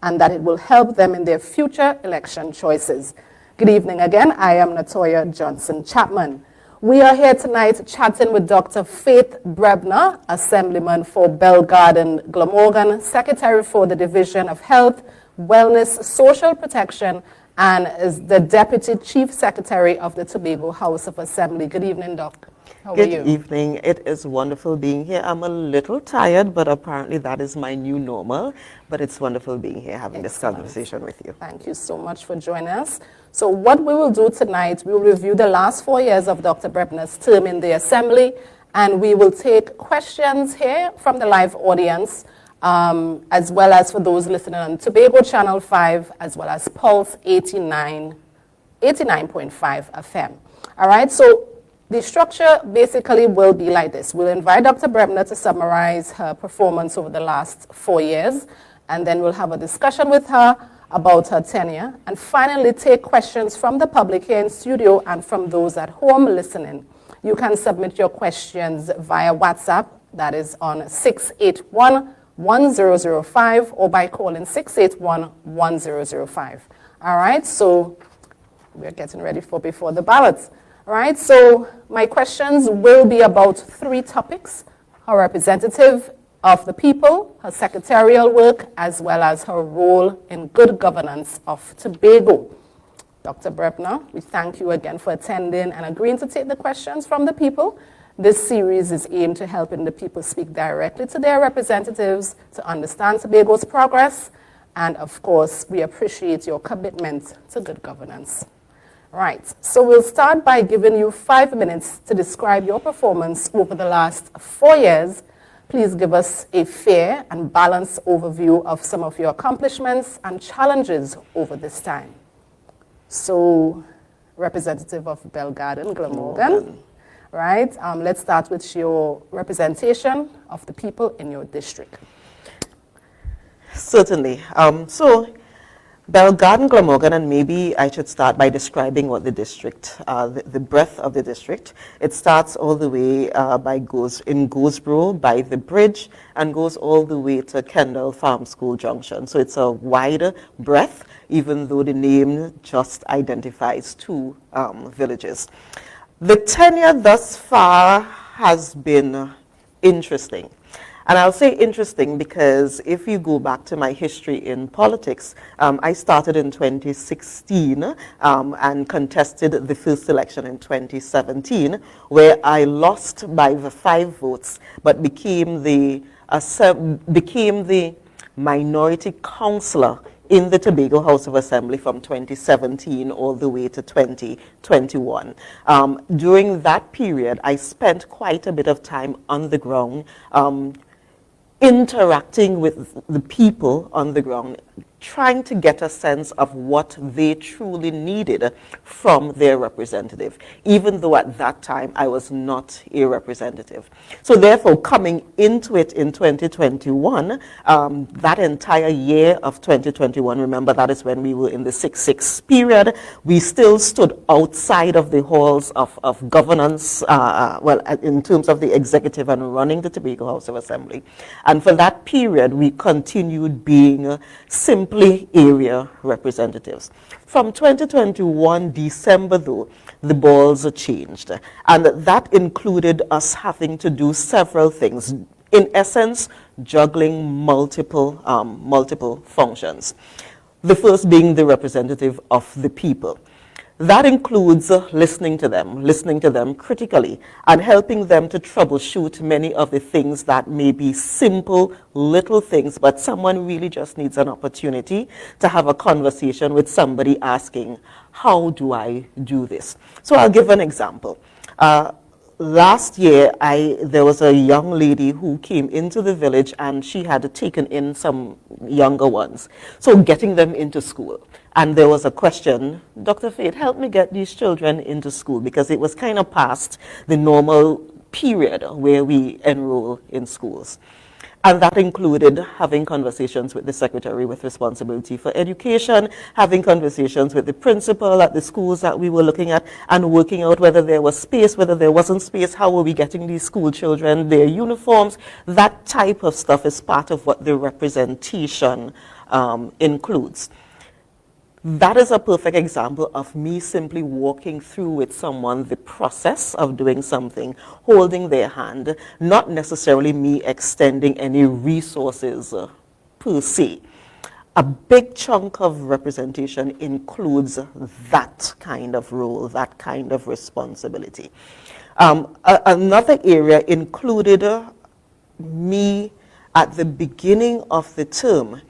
and that it will help them in their future election choices. Good evening again. I am Natoya Johnson-Chapman. We are here tonight chatting with Dr. Faith Brebnor, Assemblyman for Belle Garden, Glamorgan, Secretary for the Division of Health, Wellness, Social Protection, and is the Deputy Chief Secretary of the Tobago House of Assembly. Good evening, Doc. How are you? Good evening. It is wonderful being here. I'm a little tired, but apparently that is my new normal. But it's wonderful being here, having this conversation with you. Thank you so much for joining us. So what we will do tonight, we will review the last 4 years of Dr. Brebnor's term in the Assembly, and we will take questions here from the live audience, as well as for those listening on Tobago Channel 5, as well as Pulse 89.5 FM. All right, so the structure basically will be like this. We'll invite Dr. Brebnor to summarize her performance over the last 4 years, and then we'll have a discussion with her about her tenure, and finally take questions from the public here in studio and from those at home listening. You can submit your questions via WhatsApp, that is on 681-1005, or by calling 681-1005. All right, so we're getting ready for Before the Ballot. All right, so my questions will be about 3 topics: her representative of the people, her secretarial work, as well as her role in good governance of Tobago. Dr. Brebnor, we thank you again for attending and agreeing to take the questions from the people. This series is aimed to helping the people speak directly to their representatives to understand Tobago's progress, and of course, we appreciate your commitment to good governance. Right, so we'll start by giving you 5 minutes to describe your performance over the last 4 years. Please give us a fair and balanced overview of some of your accomplishments and challenges over this time. So, representative of Belle Garden, Glamorgan, right? Let's start with your representation of the people in your district. Certainly. So, Belle Garden, Glamorgan, and maybe I should start by describing what the district, the breadth of the district. It starts all the way in Goldsborough by the bridge and goes all the way to Kendal Farm School Junction. So it's a wider breadth, even though the name just identifies 2 villages. The tenure thus far has been interesting. And I'll say interesting because if you go back to my history in politics, I started in 2016 and contested the first election in 2017, where I lost by the 5 votes, but became the minority councillor in the Tobago House of Assembly from 2017 all the way to 2021. During that period, I spent quite a bit of time on the ground, interacting with the people on the ground, trying to get a sense of what they truly needed from their representative, even though at that time I was not a representative. So therefore, coming into it in 2021, that entire year of 2021, remember that is when we were in the 6-6 period, we still stood outside of the halls of governance, in terms of the executive and running the Tobago House of Assembly. And for that period, we continued being simply area representatives. From 2021 December though, the balls changed, and that included us having to do several things. In essence, juggling multiple functions. The first being the representative of the people. That includes listening to them critically, and helping them to troubleshoot many of the things that may be simple, little things, but someone really just needs an opportunity to have a conversation with somebody asking, how do I do this? So I'll give an example. Last year, there was a young lady who came into the village and she had taken in some younger ones. So getting them into school. And there was a question, Dr. Faith, help me get these children into school, because it was kind of past the normal period where we enroll in schools. And that included having conversations with the secretary with responsibility for education, having conversations with the principal at the schools that we were looking at, and working out whether there was space, whether there wasn't space, how were we getting these school children their uniforms. That type of stuff is part of what the representation includes. That is a perfect example of me simply walking through with someone the process of doing something, holding their hand, not necessarily me extending any resources per se. A big chunk of representation includes that kind of role, that kind of responsibility. Another area included me at the beginning of the term,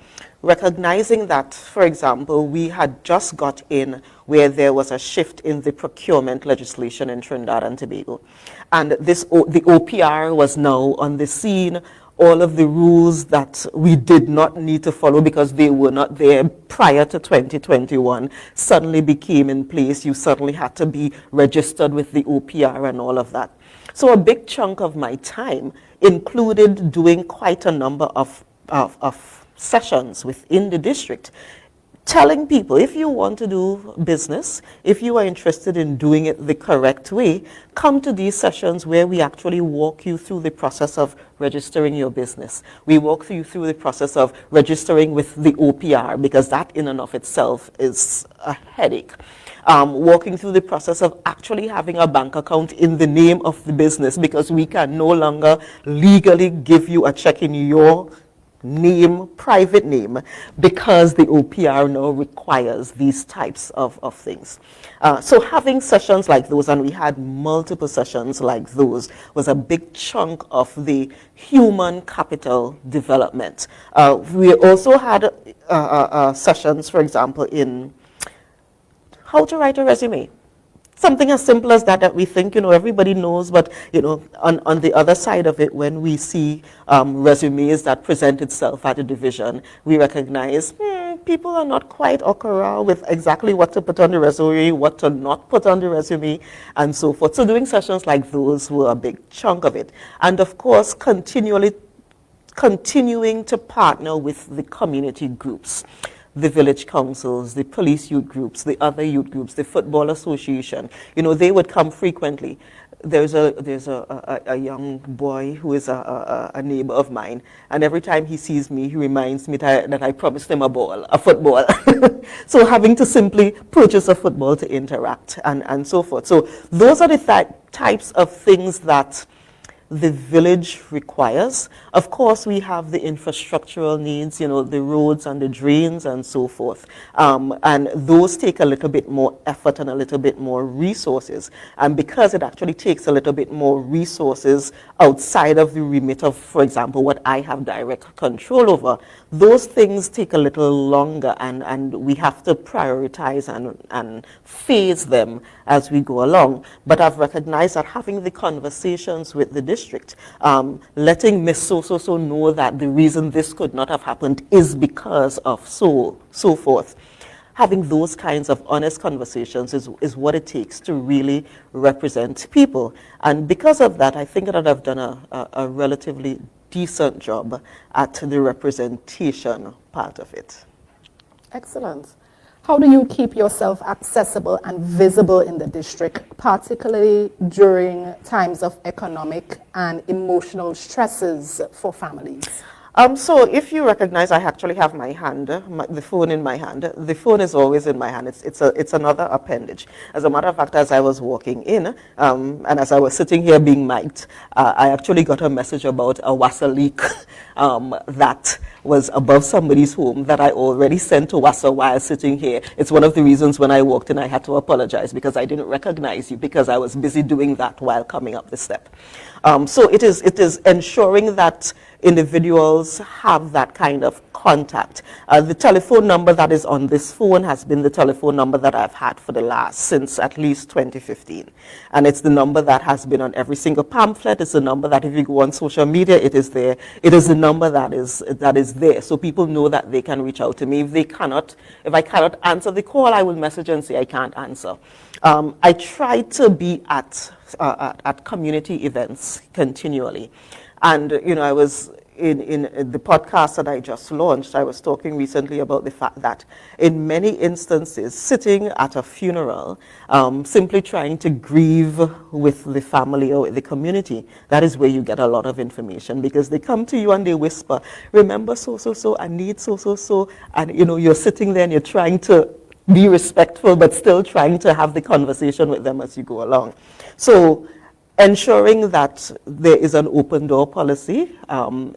recognizing that, for example, we had just got in where there was a shift in the procurement legislation in Trinidad and Tobago. And the OPR was now on the scene. All of the rules that we did not need to follow because they were not there prior to 2021 suddenly became in place. You suddenly had to be registered with the OPR and all of that. So a big chunk of my time included doing quite a number of sessions within the district, telling people, if you want to do business, if you are interested in doing it the correct way, come to these sessions where we actually walk you through the process of registering your business. We walk you through the process of registering with the OPR, because that in and of itself is a headache. Walking through the process of actually having a bank account in the name of the business, because we can no longer legally give you a check in your name, private name, because the OPR now requires these types of things. So having sessions like those, and we had multiple sessions like those, was a big chunk of the human capital development. We also had sessions, for example, in how to write a resume. Something as simple as that we think, everybody knows, but, on the other side of it, when we see resumes that present itself at a division, we recognize people are not quite au courant with exactly what to put on the resume, what to not put on the resume, and so forth. So doing sessions like those were a big chunk of it. And of course, continuing to partner with the community groups, the village councils, the police youth groups, the other youth groups, the football association. They would come frequently. There's a young boy who is a neighbor of mine, and every time he sees me, he reminds me that I promised him a football. So having to simply purchase a football to interact and so forth. So those are the types of things that the village requires. Of course, we have the infrastructural needs, the roads and the drains and so forth. And those take a little bit more effort and a little bit more resources. And because it actually takes a little bit more resources outside of the remit of, for example, what I have direct control over, those things take a little longer, and we have to prioritize and phase them as we go along. But I've recognized that having the conversations with the district, letting Miss So know that the reason this could not have happened is because of so forth. Having those kinds of honest conversations is what it takes to really represent people. And because of that, I think that I've done a relatively decent job at the representation part of it. Excellent. How do you keep yourself accessible and visible in the district, particularly during times of economic and emotional stresses for families? So if you recognize, I actually have the phone in my hand. The phone is always in my hand. It's another appendage. As a matter of fact, as I was walking in, and as I was sitting here being mic'd, I actually got a message about a WASA leak that was above somebody's home that I already sent to WASA while sitting here. It's one of the reasons when I walked in, I had to apologize because I didn't recognize you because I was busy doing that while coming up the step. So it is ensuring that individuals have that kind of contact. The telephone number that is on this phone has been the telephone number that I've had since at least 2015. And it's the number that has been on every single pamphlet. It's the number that if you go on social media, it is there. It is the number that is there. So people know that they can reach out to me. If I cannot answer the call, I will message and say I can't answer. I try to be at community events continually. And, I was in the podcast that I just launched, I was talking recently about the fact that in many instances, sitting at a funeral, simply trying to grieve with the family or with the community, that is where you get a lot of information, because they come to you and they whisper, remember so, I need so, and you're sitting there and you're trying to be respectful, but still trying to have the conversation with them as you go along. So ensuring that there is an open door policy,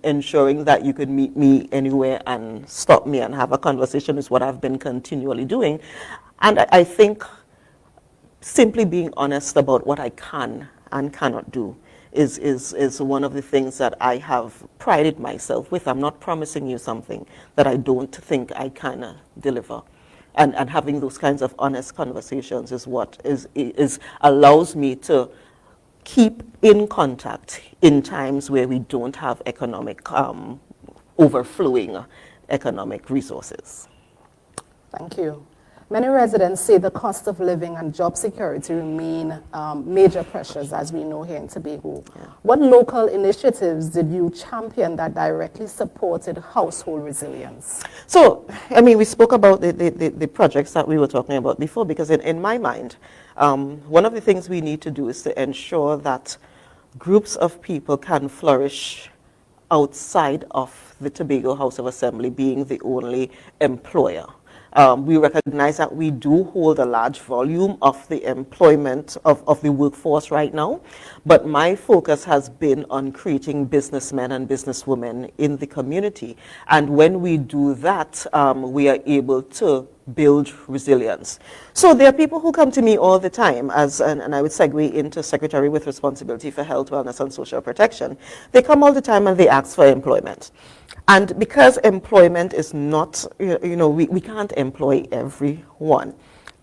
ensuring that you can meet me anywhere and stop me and have a conversation is what I've been continually doing. And I think simply being honest about what I can and cannot do is one of the things that I have prided myself with. I'm not promising you something that I don't think I can deliver. And having those kinds of honest conversations is what allows me to keep in contact in times where we don't have economic, overflowing economic resources. Thank you. Many residents say the cost of living and job security remain major pressures, as we know here in Tobago. Yeah. What local initiatives did you champion that directly supported household resilience? So, we spoke about the projects that we were talking about before, because in my mind, one of the things we need to do is to ensure that groups of people can flourish outside of the Tobago House of Assembly being the only employer. We recognize that we do hold a large volume of the employment of the workforce right now, but my focus has been on creating businessmen and businesswomen in the community. And when we do that, we are able to build resilience. So there are people who come to me all the time, and I would segue into Secretary with Responsibility for Health, Wellness and Social Protection. They come all the time and they ask for employment. And because employment is not, we can't employ everyone,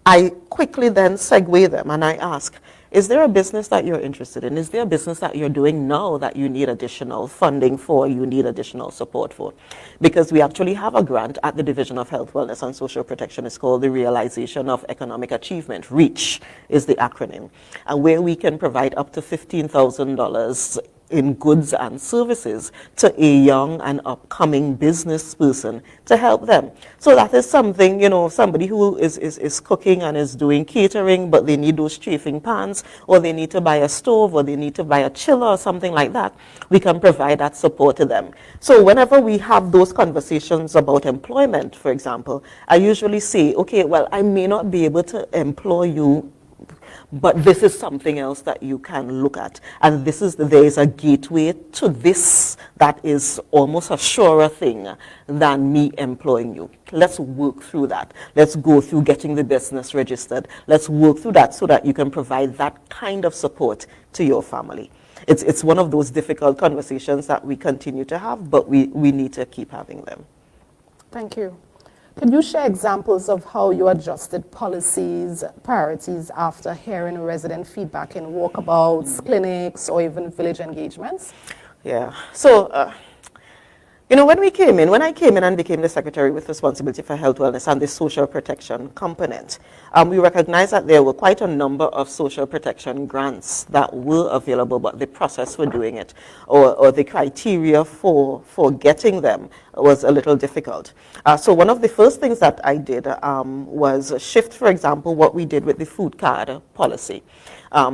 I quickly then segue them and I ask, is there a business that you're interested in? Is there a business that you're doing now that you need additional funding for, you need additional support for? Because we actually have a grant at the Division of Health, Wellness and Social Protection. It's called the Realization of Economic Achievement. REACH is the acronym. And where we can provide up to $15,000 in goods and services to a young and upcoming business person to help them. So that is something, somebody who is cooking and is doing catering, but they need those chafing pans, or they need to buy a stove, or they need to buy a chiller or something like that, we can provide that support to them. So whenever we have those conversations about employment, for example, I usually say, okay, well, I may not be able to employ you, but this is something else that you can look at. And there is a gateway to this that is almost a surer thing than me employing you. Let's work through that. Let's go through getting the business registered. Let's work through that so that you can provide that kind of support to your family. It's one of those difficult conversations that we continue to have, but we need to keep having them. Thank you. Could you share examples of how you adjusted policies, priorities after hearing resident feedback in walkabouts, clinics, or even village engagements? Yeah. So, when I came in and became the Secretary with Responsibility for Health, Wellness and the Social Protection component, we recognized that there were quite a number of social protection grants that were available, but the process for doing it or the criteria for getting them was a little difficult. So one of the first things that I did was shift, for example, what we did with the food card policy.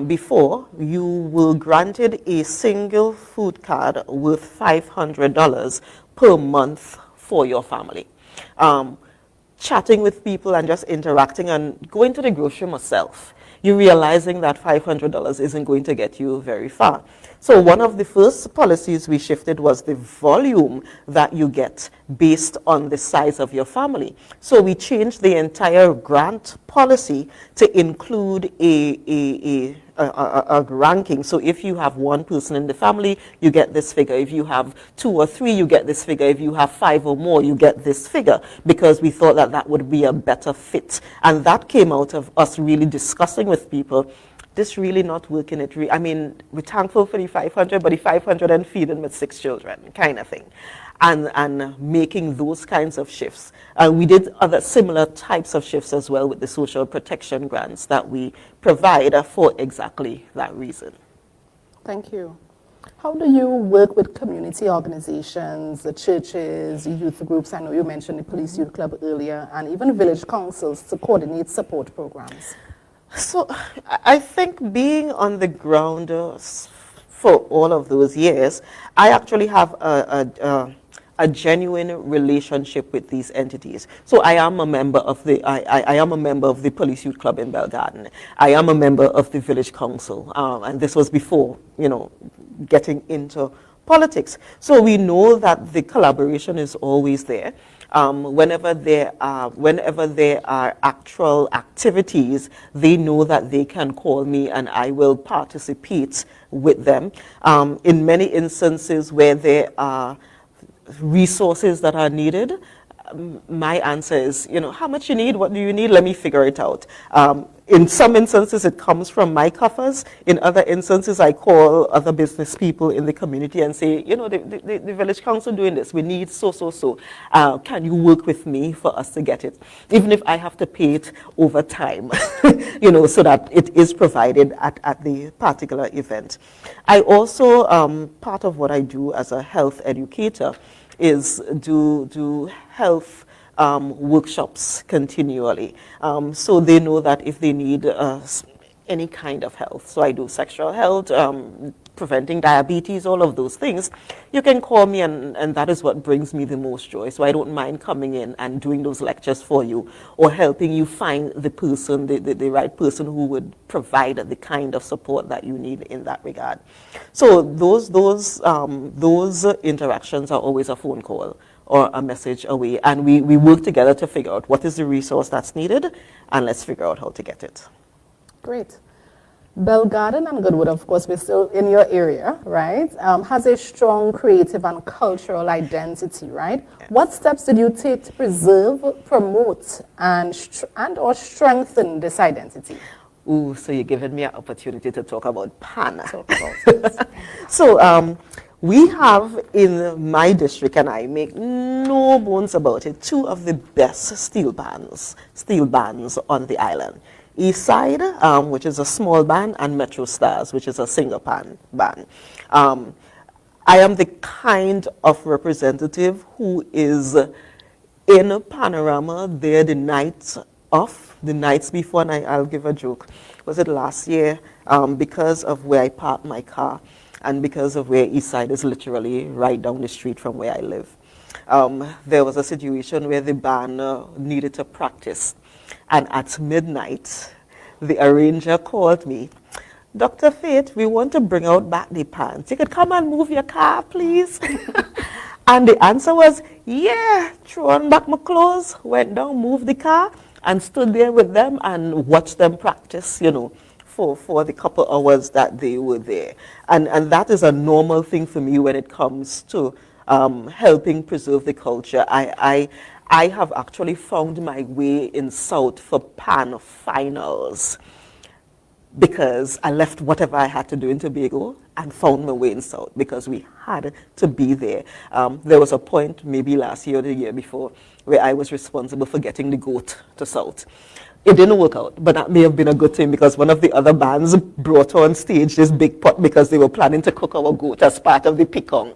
Before, you were granted a single food card worth $500 per month for your family. Chatting with people and just interacting and going to the grocery myself, you're realizing that $500 isn't going to get you very far. So one of the first policies we shifted was the volume that you get based on the size of your family. So we changed the entire grant policy to include a ranking. So if you have one person in the family, you get this figure. If you have 2 or 3, you get this figure. If you have 5 or more, you get this figure, because we thought that that would be a better fit. And that came out of us really discussing with people, this really not working. We're thankful for the 500, but the 500 and feeding with 6 children kind of thing. And making those kinds of shifts. We did other similar types of shifts as well with the social protection grants that we provide for exactly that reason. Thank you. How do you work with community organizations, the churches, youth groups? I know you mentioned the Police Youth Club earlier, and even village councils to coordinate support programs. So I think being on the ground for all of those years, I actually have a genuine relationship with these entities. So I am a member of the I am a member of the Police Youth Club in Belle Garden. I am a member of the Village Council, and this was before getting into politics. So we know that the collaboration is always there. Whenever there are actual activities, they know that they can call me and I will participate with them. In many instances where there are resources that are needed, my answer is, how much you need, what do you need, let me figure it out. In some instances, it comes from my coffers. In other instances, I call other business people in the community and say, the village council doing this, we need so. Can you work with me for us to get it? Even if I have to pay it over time, so that it is provided at the particular event. I also, part of what I do as a health educator is do health workshops continually. So they know that if they need any kind of health, so I do sexual health, preventing diabetes, all of those things, you can call me and that is what brings me the most joy. So I don't mind coming in and doing those lectures for you or helping you find the person, the right person who would provide the kind of support that you need in that regard. So those interactions are always a phone call or a message away, and we work together to figure out what is the resource that's needed, and let's figure out how to get it. Great. Belle Garden and Goodwood, of course, we're still in your area, right? Has a strong creative and cultural identity, right? Yes. What steps did you take to preserve, promote, and or strengthen this identity? Ooh, so you're giving me an opportunity to talk about PAN. So we have in my district, and I make no bones about it, two of the best steel bands on the island. East Side, which is a small band, and Metro Stars, which is a single band. I am the kind of representative who is in Panorama there the nights before, and I'll give a joke. Was it last year? Because of where I parked my car and because of where East Side is literally right down the street from where I live. There was a situation where the band needed to practice. And at midnight, the arranger called me, Dr. Faith, we want to bring out back the pants. You could come and move your car, please. And the answer was, yeah, throw on back my clothes, went down, moved the car, and stood there with them and watched them practice, for the couple hours that they were there. And that is a normal thing for me when it comes to helping preserve the culture. I have actually found my way in South for PAN finals because I left whatever I had to do in Tobago and found my way in South because we had to be there. There was a point, maybe last year or the year before, where I was responsible for getting the goat to South. It didn't work out, but that may have been a good thing because one of the other bands brought on stage this big pot because they were planning to cook our goat as part of the pikong.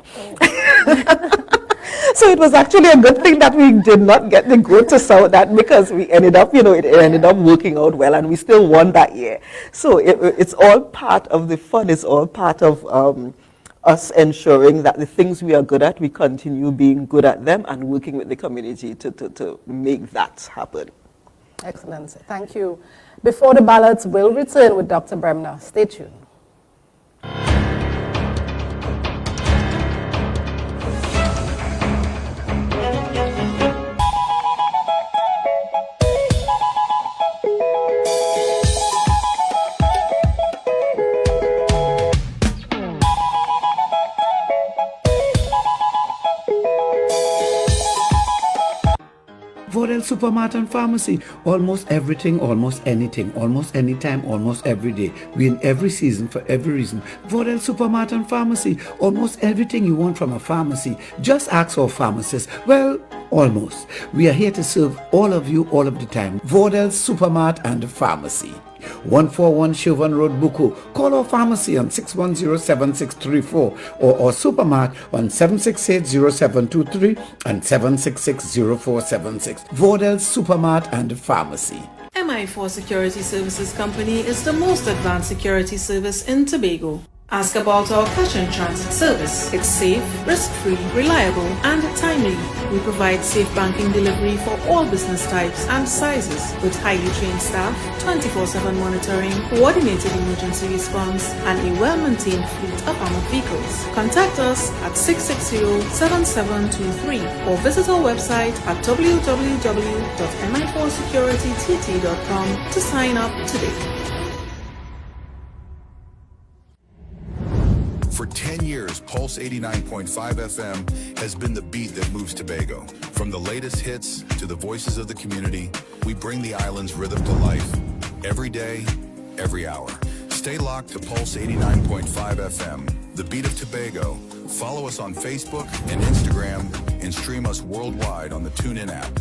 So it was actually a good thing that we did not get the goat to South that because we ended up, it ended up working out well and we still won that year. So it's all part of the fun. It's all part of us ensuring that the things we are good at, we continue being good at them and working with the community to make that happen. Excellent. Thank you. Before the ballots, we'll return with Dr. Brebnor. Stay tuned. Vodel Supermart and Pharmacy. Almost everything, almost anything, almost anytime, almost every day. We in every season for every reason. Vodel Supermart and Pharmacy. Almost everything you want from a pharmacy. Just ask our pharmacist. Well, Almost. We are here to serve all of you all of the time. Vordel Supermart and Pharmacy. 141 Chauvin Road, Buku. Call our pharmacy on 610-7634 or our supermart on 768-0723 and 766-0476. Vordel Supermart and Pharmacy. MI4 Security Services Company is the most advanced security service in Tobago. Ask about our cash and transit service. It's safe, risk-free, reliable, and timely. We provide safe banking delivery for all business types and sizes with highly trained staff, 24/7 monitoring, coordinated emergency response, and a well-maintained fleet of armored vehicles. Contact us at 660-7723 or visit our website at www.mi4securitytt.com to sign up today. For 10 years, Pulse 89.5 FM has been the beat that moves Tobago. From the latest hits to the voices of the community, we bring the island's rhythm to life. Every day, every hour. Stay locked to Pulse 89.5 FM, the beat of Tobago. Follow us on Facebook and Instagram and stream us worldwide on the TuneIn app.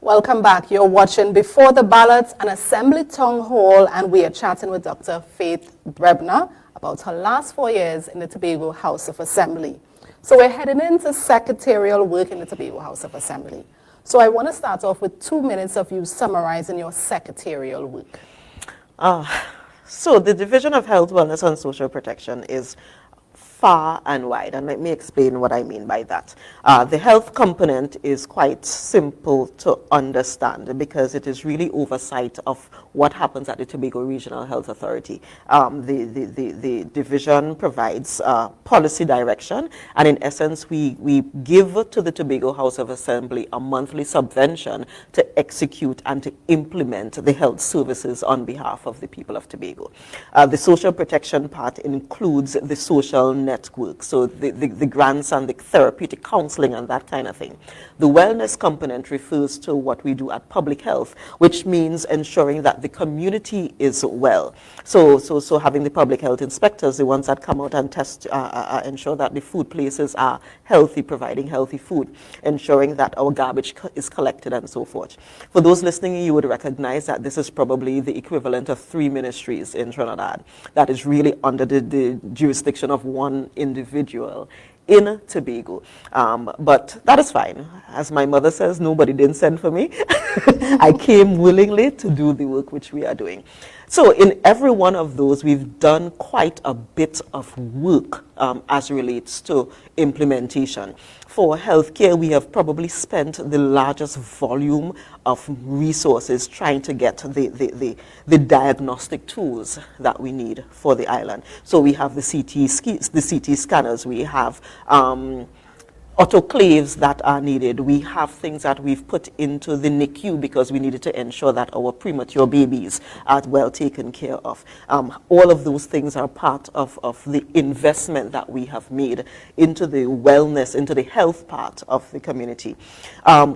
Welcome back. You're watching Before the Ballot, an Assembly Town Hall, and we are chatting with Dr. Faith Brebnor about her last 4 years in the Tobago House of Assembly. So we're heading into secretarial work in the Tobago House of Assembly. So I want to start off with 2 minutes of you summarizing your secretarial work. So the Division of Health, Wellness and Social Protection is far and wide, and let me explain what I mean by that. The health component is quite simple to understand because it is really oversight of what happens at the Tobago Regional Health Authority. The division provides policy direction, and in essence we give to the Tobago House of Assembly a monthly subvention to execute and to implement the health services on behalf of the people of Tobago. The social protection part includes the social network, so the grants and the therapeutic counseling and that kind of thing. The wellness component refers to what we do at public health, which means ensuring that the community is well. So having the public health inspectors, the ones that come out and test, ensure that the food places are healthy, providing healthy food, ensuring that our garbage is collected and so forth. For those listening, you would recognize that this is probably the equivalent of 3 ministries in Trinidad that is really under the jurisdiction of one individual in Tobago. But that is fine. As my mother says, nobody didn't send for me. I came willingly to do the work which we are doing. So in every one of those, we've done quite a bit of work as relates to implementation. For healthcare, we have probably spent the largest volume of resources trying to get the diagnostic tools that we need for the island. So we have the CT scanners, we have autoclaves that are needed. We have things that we've put into the NICU because we needed to ensure that our premature babies are well taken care of. All of those things are part of the investment that we have made into the wellness, into the health part of the community.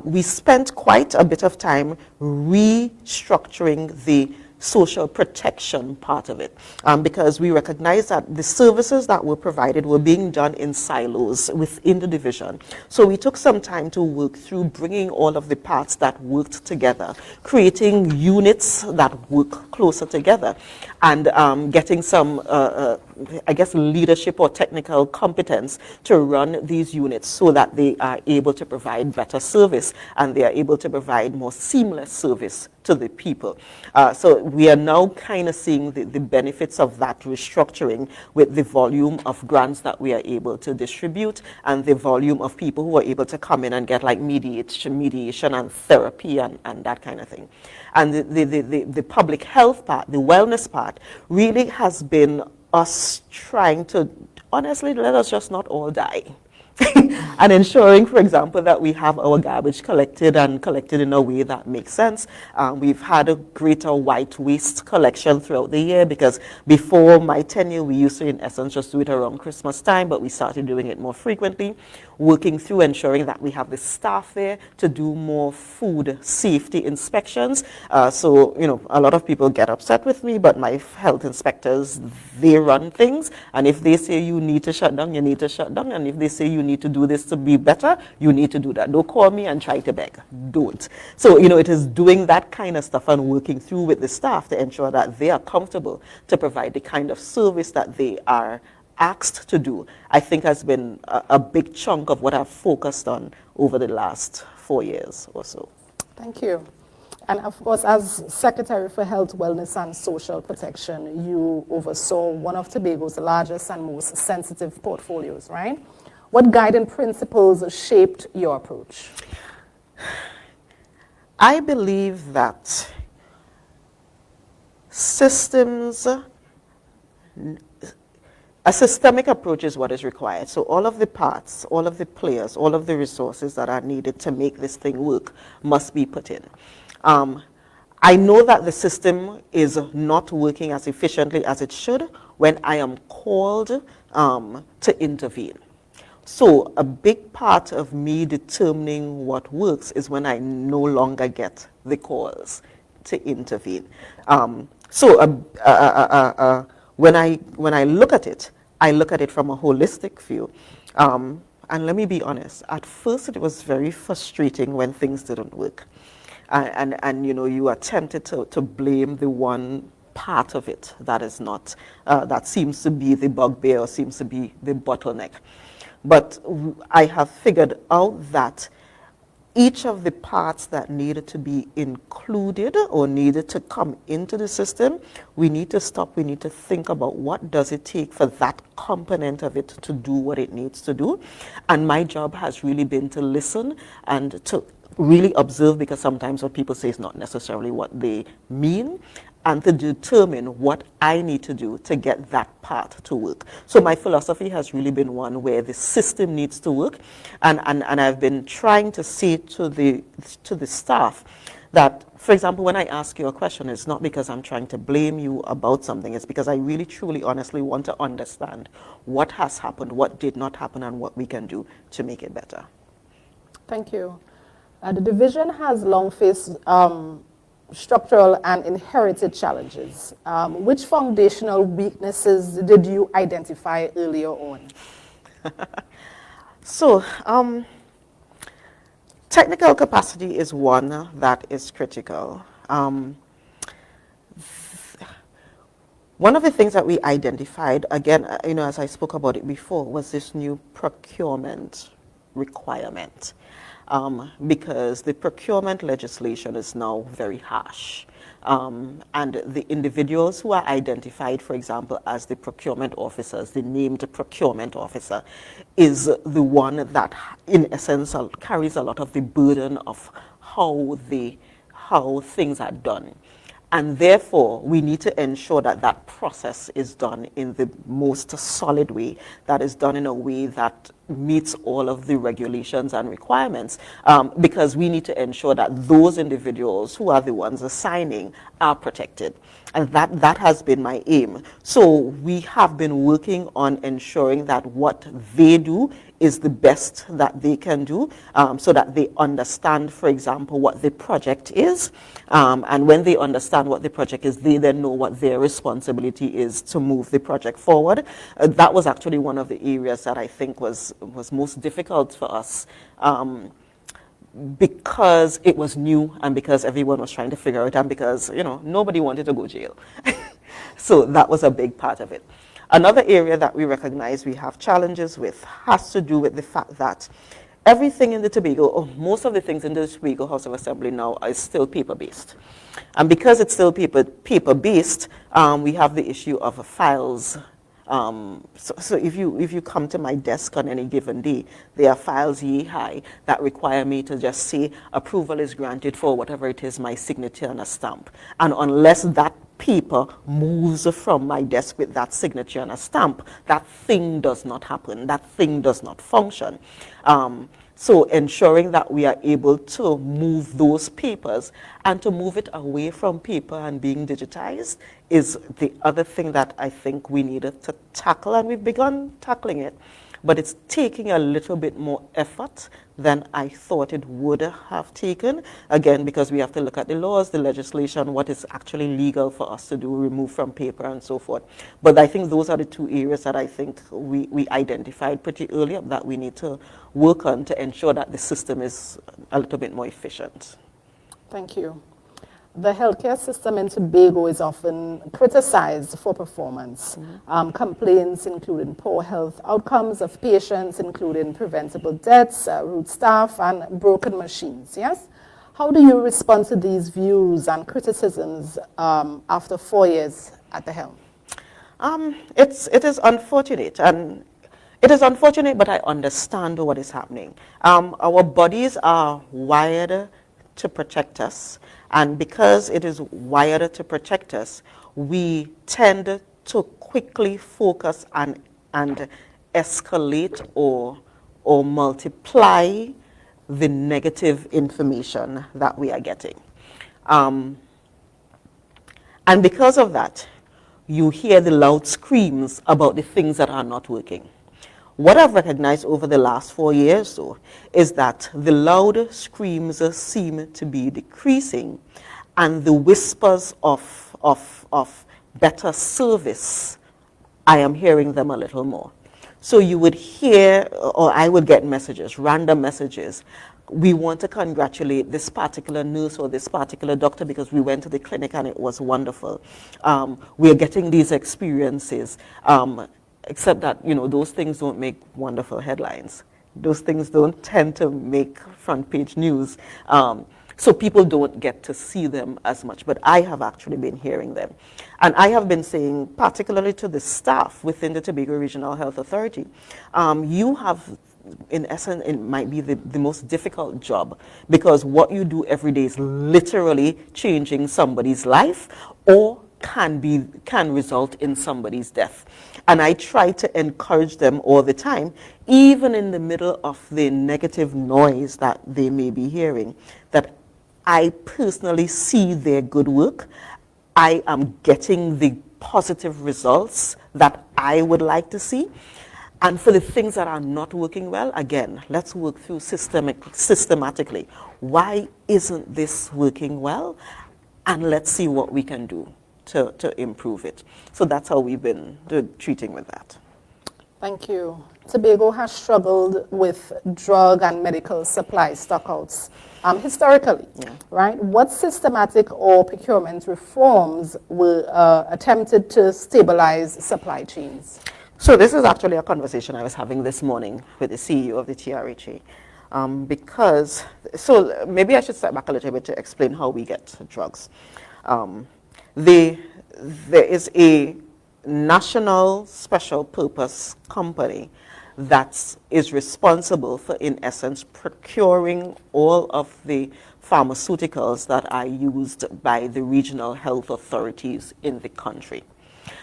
We spent quite a bit of time restructuring the social protection part of it, because we recognize that the services that were provided were being done in silos within the division. So we took some time to work through bringing all of the parts that worked together, creating units that work closer together, and getting some, I guess, leadership or technical competence to run these units so that they are able to provide better service and they are able to provide more seamless service to the people. So we are now kind of seeing the benefits of that restructuring with the volume of grants that we are able to distribute and the volume of people who are able to come in and get like mediation and therapy and that kind of thing. And the public health part, the wellness part, really has been us trying to, honestly, let us just not all die. and ensuring, for example, that we have our garbage collected and collected in a way that makes sense. We've had a greater white waste collection throughout the year, because before my tenure, we used to, in essence, just do it around Christmas time, but we started doing it more frequently, working through ensuring that we have the staff there to do more food safety inspections. So, you know, a lot of people get upset with me, but my health inspectors, they run things, and if they say you need to shut down, you need to shut down, and if they say you need to do this to be better, you need to do that. Don't call me and try to beg. Don't. So, you know, it is doing that kind of stuff and working through with the staff to ensure that they are comfortable to provide the kind of service that they are asked to do, I think has been a big chunk of what I've focused on over the last 4 years or so. Thank you. And of course, as Secretary for Health, Wellness and Social Protection, you oversaw one of Tobago's largest and most sensitive portfolios, right? What guiding principles shaped your approach? I believe that a systemic approach is what is required. So all of the parts, all of the players, all of the resources that are needed to make this thing work must be put in. I know that the system is not working as efficiently as it should when I am called to intervene. So a big part of me determining what works is when I no longer get the calls to intervene. When I look at it, I look at it from a holistic view. And let me be honest, at first it was very frustrating when things didn't work. And you know, you are tempted to blame the one part of it that is not, that seems to be the bugbear or seems to be the bottleneck. But I have figured out that each of the parts that needed to be included or needed to come into the system, we need to stop, we need to think about what does it take for that component of it to do what it needs to do. And my job has really been to listen and to really observe, because sometimes what people say is not necessarily what they mean, and to determine what I need to do to get that part to work. So my philosophy has really been one where the system needs to work, and I've been trying to say to the staff that, for example, when I ask you a question, it's not because I'm trying to blame you about something, it's because I really, truly, honestly want to understand what has happened, what did not happen, and what we can do to make it better. Thank you. The division has long faced structural and inherited challenges. Which foundational weaknesses did you identify earlier on? So, technical capacity is one that is critical. One of the things that we identified, again, you know, as I spoke about it before, was this new procurement requirement. Because the procurement legislation is now very harsh. And the individuals who are identified, for example, as the procurement officers, the named procurement officer, is the one that, in essence, carries a lot of the burden of how things are done. And therefore, we need to ensure that that process is done in the most solid way, that is done in a way that meets all of the regulations and requirements, because we need to ensure that those individuals who are the ones assigning are protected. And that has been my aim. So we have been working on ensuring that what they do is the best that they can do, so that they understand, for example, what the project is. And when they understand what the project is, they then know what their responsibility is to move the project forward. That was actually one of the areas that I think was most difficult for us, because it was new and because everyone was trying to figure it out, and because, you know, nobody wanted to go jail. So that was a big part of it. Another area that we recognize we have challenges with has to do with the fact that everything in the Tobago, or most of the things in the Tobago House of Assembly now, is still paper-based. And because it's still paper-based, we have the issue of files. So if you come to my desk on any given day, there are files yea high that require me to just say approval is granted for whatever it is, my signature and a stamp. And unless that paper moves from my desk with that signature and a stamp, that thing does not happen, that thing does not function. So ensuring that we are able to move those papers and to move it away from paper and being digitized is the other thing that I think we needed to tackle, and we've begun tackling it. But it's taking a little bit more effort than I thought it would have taken. Again, because we have to look at the laws, the legislation, what is actually legal for us to do, remove from paper and so forth. But I think those are the two areas that I think we identified pretty early that we need to work on to ensure that the system is a little bit more efficient. Thank you. The healthcare system in Tobago is often criticized for performance. Complaints including poor health outcomes of patients, including preventable deaths, rude staff, and broken machines. Yes? How do you respond to these views and criticisms after 4 years at the helm? It is unfortunate, and it is unfortunate, but I understand what is happening. Our bodies are wired to protect us. And because it is wired to protect us, we tend to quickly focus and escalate or multiply the negative information that we are getting. And because of that, you hear the loud screams about the things that are not working. What I've recognized over the last 4 years, though, is that the loud screams seem to be decreasing, and the whispers of better service, I am hearing them a little more. So you would hear, or I would get messages, random messages. We want to congratulate this particular nurse or this particular doctor because we went to the clinic and it was wonderful. We're getting these experiences. Except that, you know, those things don't make wonderful headlines. Those things don't tend to make front page news. So people don't get to see them as much, but I have actually been hearing them. And I have been saying, particularly to the staff within the Tobago Regional Health Authority, you have, in essence, it might be the most difficult job, because what you do every day is literally changing somebody's life or can result in somebody's death. And I try to encourage them all the time, even in the middle of the negative noise that they may be hearing, that I personally see their good work. I am getting the positive results that I would like to see. And for the things that are not working well, again, let's work through systematically. Why isn't this working well? And let's see what we can do to improve it. So that's how we've been treating with that. Thank you. Tobago has struggled with drug and medical supply stockouts historically, right? What systematic or procurement reforms were attempted to stabilize supply chains? So this is actually a conversation I was having this morning with the CEO of the TRHA. So maybe I should step back a little bit to explain how we get drugs. There is a national special purpose company that is responsible for, in essence, procuring all of the pharmaceuticals that are used by the regional health authorities in the country.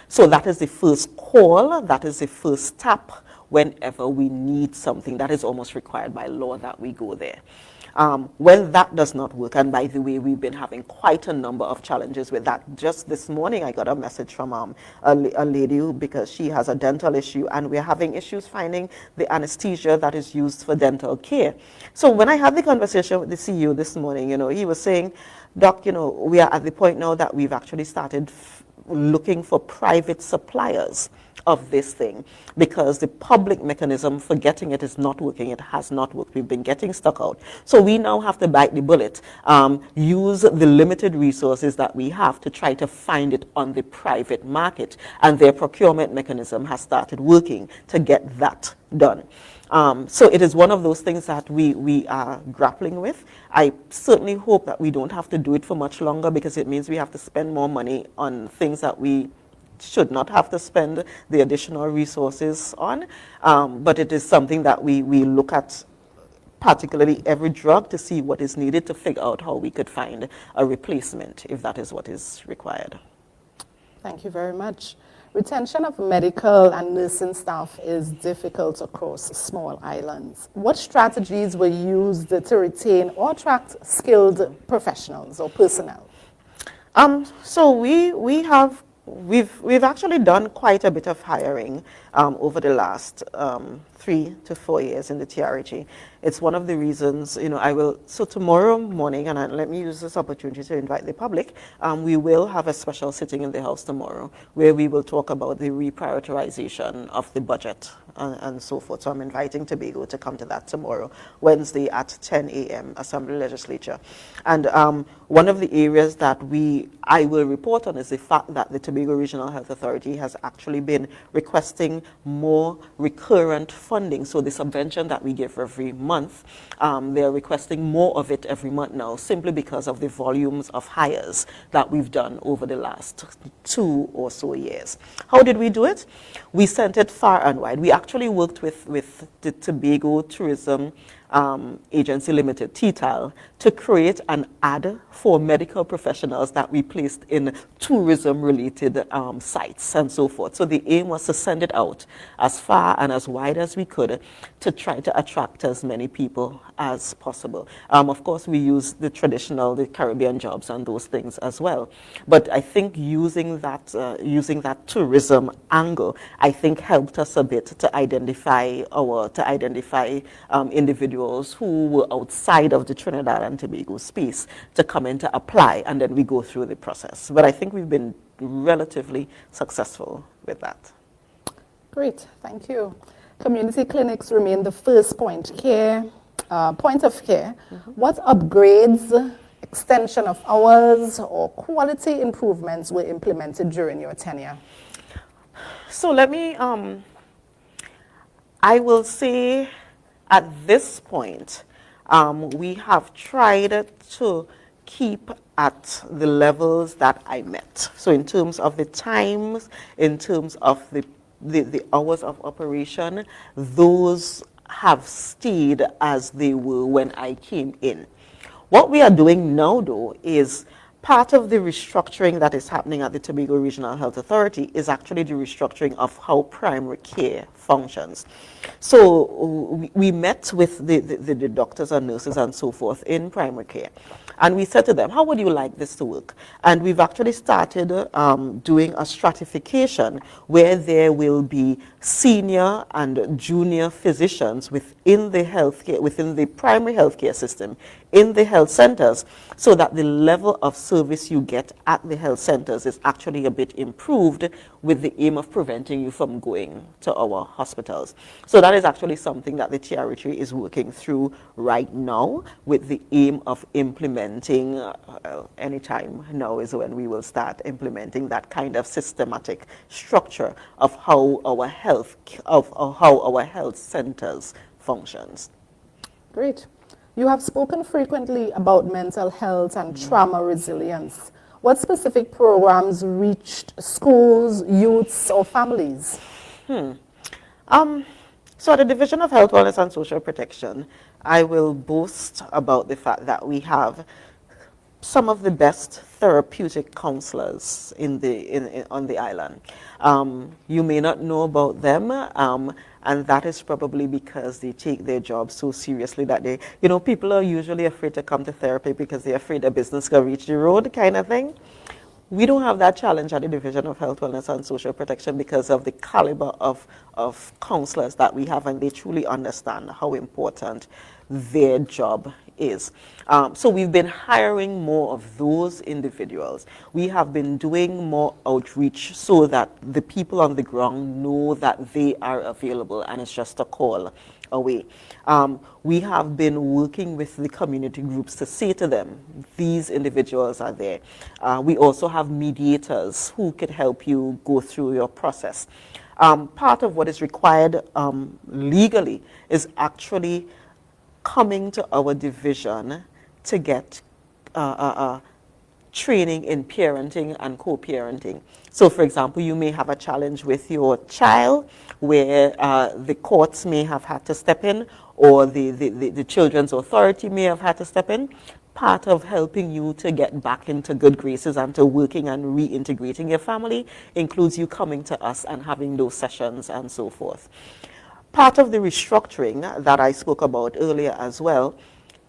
So that is the first call, that is the first step whenever we need something. That is almost required by law that we go there. When that does not work, and by the way, we've been having quite a number of challenges with that. Just this morning, I got a message from a lady because she has a dental issue, and we're having issues finding the anesthesia that is used for dental care. So when I had the conversation with the CEO this morning, he was saying, Doc, we are at the point now that we've actually started looking for private suppliers of this thing, because the public mechanism for getting it is not working. It has not worked. We've been getting stuck out. So we now have to bite the bullet, use the limited resources that we have to try to find it on the private market. And their procurement mechanism has started working to get that done. So it is one of those things that we are grappling with. I certainly hope that we don't have to do it for much longer, because it means we have to spend more money on things that we should not have to spend the additional resources on. But it is something that we look at, particularly every drug, to see what is needed to figure out how we could find a replacement if that is what is required. Thank you very much. Retention of medical and nursing staff is difficult across small islands. What strategies were used to retain or attract skilled professionals or personnel? So we've actually done quite a bit of hiring over the last 3 to 4 years in the TRG. It's one of the reasons, so tomorrow morning, and let me use this opportunity to invite the public, we will have a special sitting in the House tomorrow where we will talk about the reprioritization of the budget and so forth. So I'm inviting Tobago to come to that tomorrow, Wednesday at 10 a.m., Assembly Legislature. And one of the areas that I will report on is the fact that the Tobago Regional Health Authority has actually been requesting more recurrent funding. So the subvention that we give every month, they're requesting more of it every month now, simply because of the volumes of hires that we've done over the last 2 or so years. How did we do it? We sent it far and wide. We actually worked with the Tobago Tourism Agency Limited, TTAL, to create an ad for medical professionals that we placed in tourism-related sites and so forth. So the aim was to send it out as far and as wide as we could to try to attract as many people as possible. Of course, we use the Caribbean jobs and those things as well. But I think using that tourism angle, I think helped us a bit to identify individuals who were outside of the Trinidad and Tobago space to come in to apply, and then we go through the process. But I think we've been relatively successful with that. Great, thank you. Community clinics remain the first point of care. What upgrades, extension of hours, or quality improvements were implemented during your tenure? So let me, I will say at this point, we have tried to keep at the levels that I met. So in terms of the times, in terms of the hours of operation, those have stayed as they were when I came in. What we are doing now, though, is part of the restructuring that is happening at the Tobago Regional Health Authority is actually the restructuring of how primary care functions. So we met with the doctors and nurses and so forth in primary care. And we said to them, how would you like this to work? And we've actually started doing a stratification where there will be senior and junior physicians within the primary healthcare system, in the health centers, so that the level of service you get at the health centers is actually a bit improved, with the aim of preventing you from going to our hospitals. So that is actually something that the TRH is working through right now, with the aim of implementing, anytime now is when we will start implementing that kind of systematic structure of how our health centers functions. Great. You have spoken frequently about mental health and trauma resilience. What specific programs reached schools, youths, or families? So at the Division of Health, Wellness and Social Protection, I will boast about the fact that we have some of the best therapeutic counselors on the island. You may not know about them, and that is probably because they take their job so seriously that people are usually afraid to come to therapy because they're afraid their business can reach the road, kind of thing. We don't have that challenge at the Division of Health, Wellness and Social Protection because of the caliber of counselors that we have, and they truly understand how important their job is. So we've been hiring more of those individuals. We have been doing more outreach so that the people on the ground know that they are available and it's just a call away. We have been working with the community groups to say to them, these individuals are there. We also have mediators who could help you go through your process. Part of what is required legally is actually coming to our division to get training in parenting and co-parenting. So for example, you may have a challenge with your child where the courts may have had to step in, or the children's authority may have had to step in. part of helping you to get back into good graces and to working and reintegrating your family includes you coming to us and having those sessions and so forth. Part of the restructuring that I spoke about earlier as well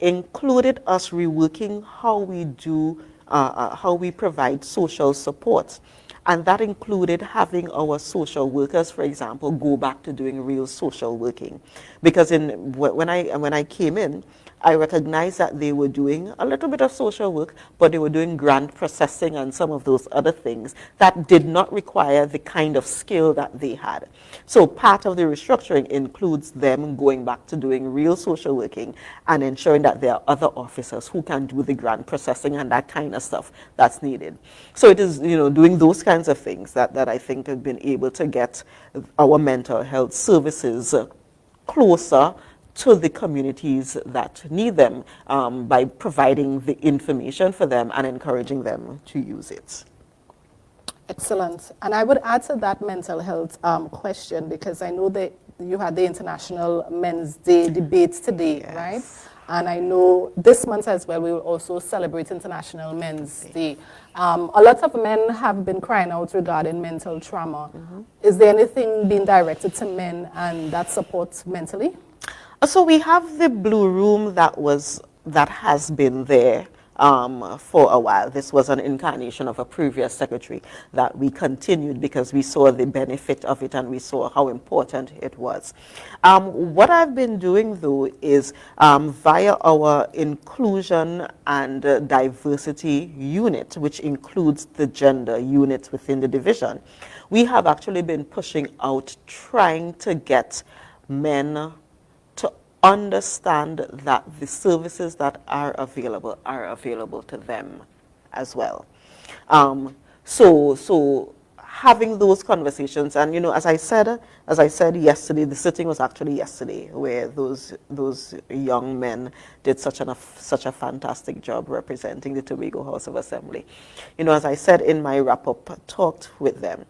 included us reworking how we do, how we provide social support. And that included having our social workers, for example, go back to doing real social working. Because when I came in, I recognized that they were doing a little bit of social work, but they were doing grant processing and some of those other things that did not require the kind of skill that they had. So part of the restructuring includes them going back to doing real social working and ensuring that there are other officers who can do the grant processing and that kind of stuff that's needed. So it is, doing those kinds of things that I think have been able to get our mental health services closer to the communities that need them by providing the information for them and encouraging them to use it. Excellent. And I would add to that mental health question, because I know that you had the International Men's Day debates today, Yes. right? And I know this month as well, we will also celebrate International Men's Day. A lot of men have been crying out regarding mental trauma. Is there anything being directed to men and that supports mentally? So we have the Blue Room that has been there for a while. This was an incarnation of a previous secretary that we continued because we saw the benefit of it and we saw how important it was. What I've been doing though is via our inclusion and diversity unit, which includes the gender unit within the division, we have actually been pushing out trying to get men to understand that the services that are available to them as well. So having those conversations, and as I said yesterday, the sitting was actually yesterday, where those young men did such a fantastic job representing the Tobago House of Assembly. As I said in my wrap-up, talked with them.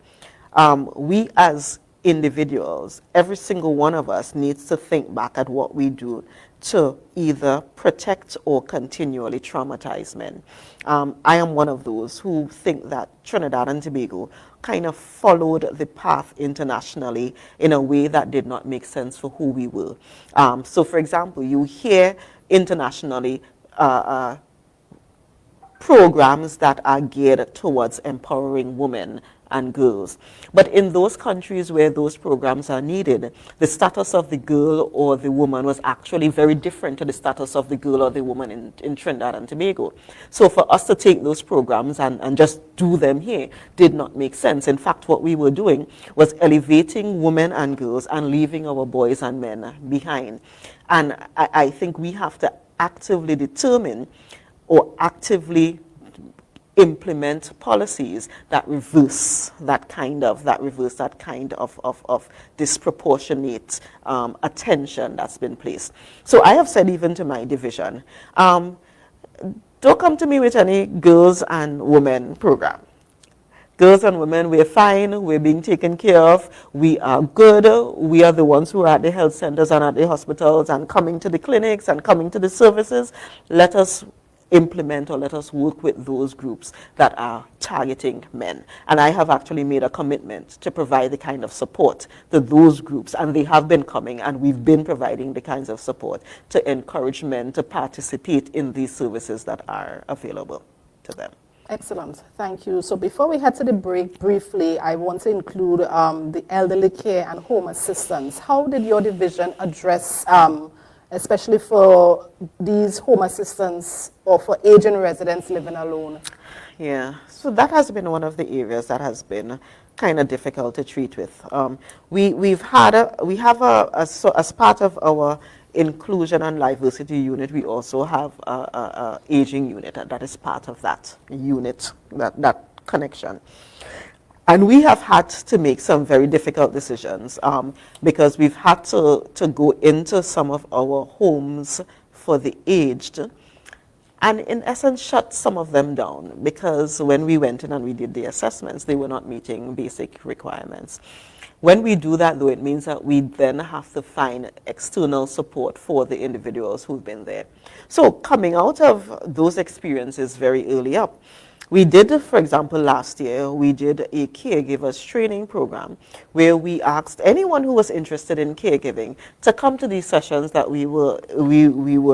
We as individuals, every single one of us needs to think back at what we do to either protect or continually traumatize men. I am one of those who think that Trinidad and Tobago kind of followed the path internationally in a way that did not make sense for who we were. So for example, you hear internationally programs that are geared towards empowering women and girls. But in those countries where those programs are needed, the status of the girl or the woman was actually very different to the status of the girl or the woman in Trinidad and Tobago. So for us to take those programs and just do them here did not make sense. In fact, what we were doing was elevating women and girls and leaving our boys and men behind. And I think we have to actively determine or actively implement policies that reverse that kind of disproportionate attention that's been placed. So I have said even to my division, don't come to me with any girls and women program. Girls and women, we're fine, we're being taken care of, we are good, we are the ones who are at the health centers and at the hospitals and coming to the clinics and coming to the services. Let us implement or let us work with those groups that are targeting men. And I have actually made a commitment to provide the kind of support to those groups, and they have been coming, and we've been providing the kinds of support to encourage men to participate in these services that are available to them. Excellent, thank you. So before we head to the break, briefly, I want to include the elderly care and home assistance. How did your division address especially for these home assistants or for aging residents living alone? Yeah, so that has been one of the areas that has been kind of difficult to treat with. As part of our inclusion and diversity unit, we also have a aging unit, and that is part of that unit, that connection. And we have had to make some very difficult decisions because we've had to go into some of our homes for the aged and in essence shut some of them down, because when we went in and we did the assessments, they were not meeting basic requirements. When we do that, though, it means that we then have to find external support for the individuals who've been there. So coming out of those experiences very early up, we did, for example, last year, we did a caregivers training program where we asked anyone who was interested in caregiving to come to these sessions that we were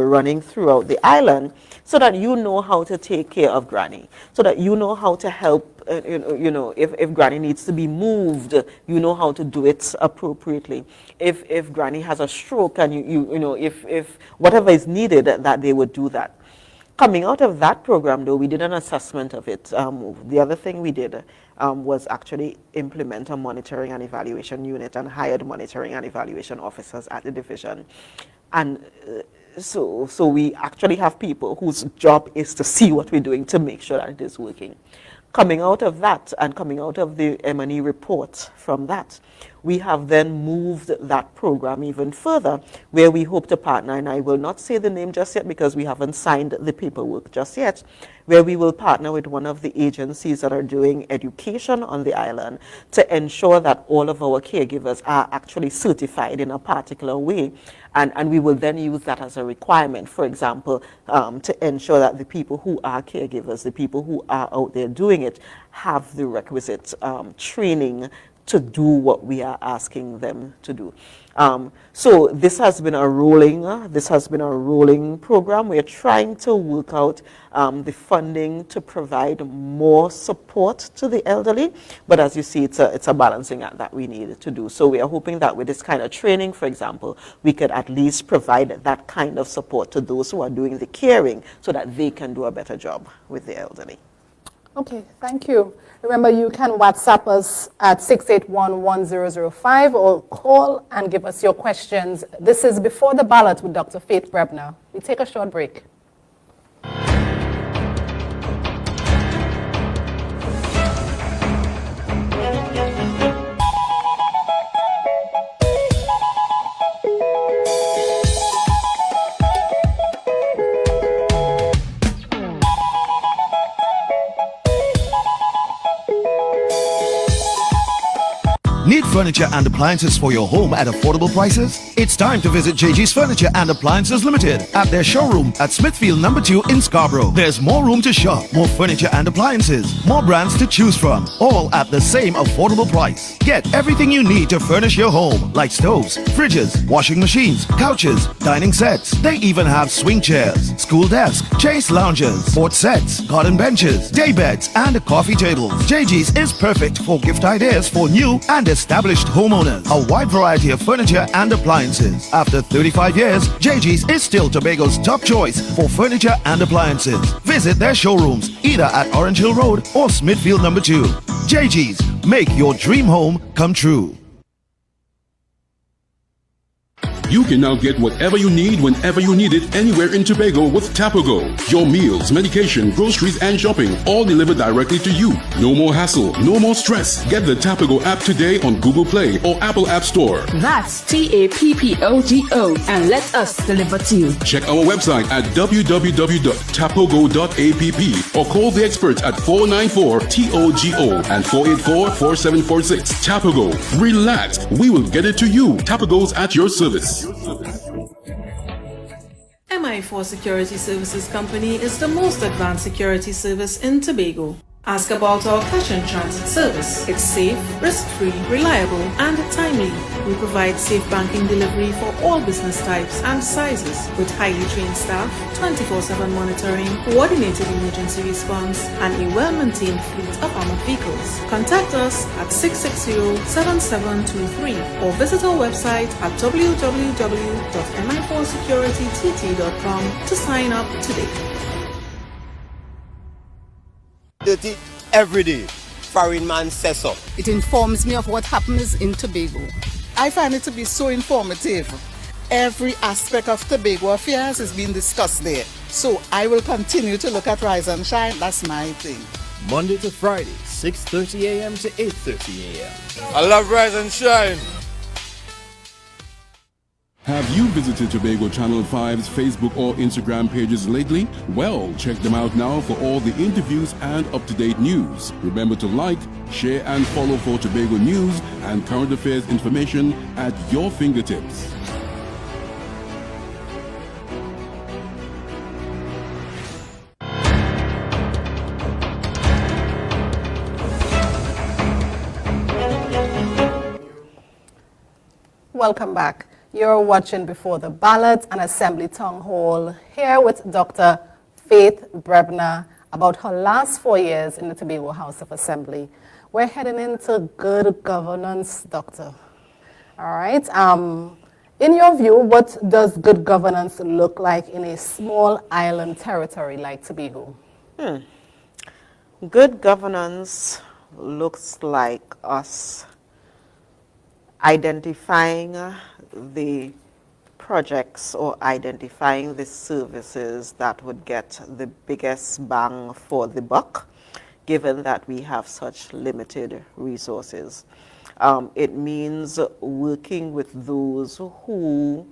running throughout the island, so that you know how to take care of Granny, so that you know how to help, if Granny needs to be moved, you know how to do it appropriately. If Granny has a stroke and if whatever is needed, that they would do that. Coming out of that program, though, we did an assessment of it. The other thing we did was actually implement a monitoring and evaluation unit and hired monitoring and evaluation officers at the division. And so we actually have people whose job is to see what we're doing to make sure that it is working. Coming out of that and coming out of the M&E report from that, we have then moved that program even further, where we hope to partner, and I will not say the name just yet because we haven't signed the paperwork just yet, where we will partner with one of the agencies that are doing education on the island to ensure that all of our caregivers are actually certified in a particular way. And we will then use that as a requirement, for example, to ensure that the people who are caregivers, the people who are out there doing it, have the requisite training to do what we are asking them to do. So this has been a rolling program. We are trying to work out the funding to provide more support to the elderly, but as you see, it's a balancing act that we need to do. So we are hoping that with this kind of training, for example, we could at least provide that kind of support to those who are doing the caring so that they can do a better job with the elderly. Okay, thank you. Remember, you can WhatsApp us at 681-1005 or call and give us your questions. This is Before the Ballot with Dr. Faith Brebnor. We take a short break. Need furniture and appliances for your home at affordable prices? It's time to visit JG's Furniture and Appliances Limited at their showroom at Smithfield No. 2 in Scarborough. There's more room to shop, more furniture and appliances, more brands to choose from, all at the same affordable price. Get everything you need to furnish your home, like stoves, fridges, washing machines, couches, dining sets. They even have swing chairs, school desks, chase lounges, sports sets, garden benches, day beds, and coffee tables. JG's is perfect for gift ideas for new and established homeowners. A wide variety of furniture and appliances. After 35 years, JG's is still Tobago's top choice for furniture and appliances. Visit their showrooms either at Orange Hill Road or Smithfield No. 2. JG's, make your dream home come true. You can now get whatever you need whenever you need it anywhere in Tobago with Tapago. Your meals, medication, groceries, and shopping all delivered directly to you. No more hassle, no more stress. Get the Tapago app today on Google Play or Apple App Store. That's TAPPOGO and let us deliver to you. Check our website at www.tapogo.app or call the experts at 494-TOGO and 484-4746. Tapago. Relax. We will get it to you. Tapago's at your service. MI4 Security Services Company is the most advanced security service in Tobago. Ask about our cash and transit service. It's safe, risk-free, reliable, and timely. We provide safe banking delivery for all business types and sizes with highly trained staff, 24/7 monitoring, coordinated emergency response, and a well-maintained fleet of armored vehicles. Contact us at 660-7723 or visit our website at www.mi4securitytt.com to sign up today. Dirty every day. Foreign man says so. It informs me of what happens in Tobago. I find it to be so informative. Every aspect of Tobago affairs is being discussed there. So I will continue to look at Rise and Shine. That's my thing. Monday to Friday, 6:30 a.m. to 8:30 a.m. I love Rise and Shine. Have you visited Tobago Channel 5's Facebook or Instagram pages lately? Well, check them out now for all the interviews and up-to-date news. Remember to like, share and follow for Tobago news and current affairs information at your fingertips. Welcome back. You're watching Before the Ballot, an Assembly Town Hall, here with Dr. Faith Brebnor about her last 4 years in the Tobago House of Assembly. We're heading into good governance, Doctor. All right. In your view, what does good governance look like in a small island territory like Tobago? Good governance looks like us identifying the projects or identifying the services that would get the biggest bang for the buck, given that we have such limited resources. It means working with those who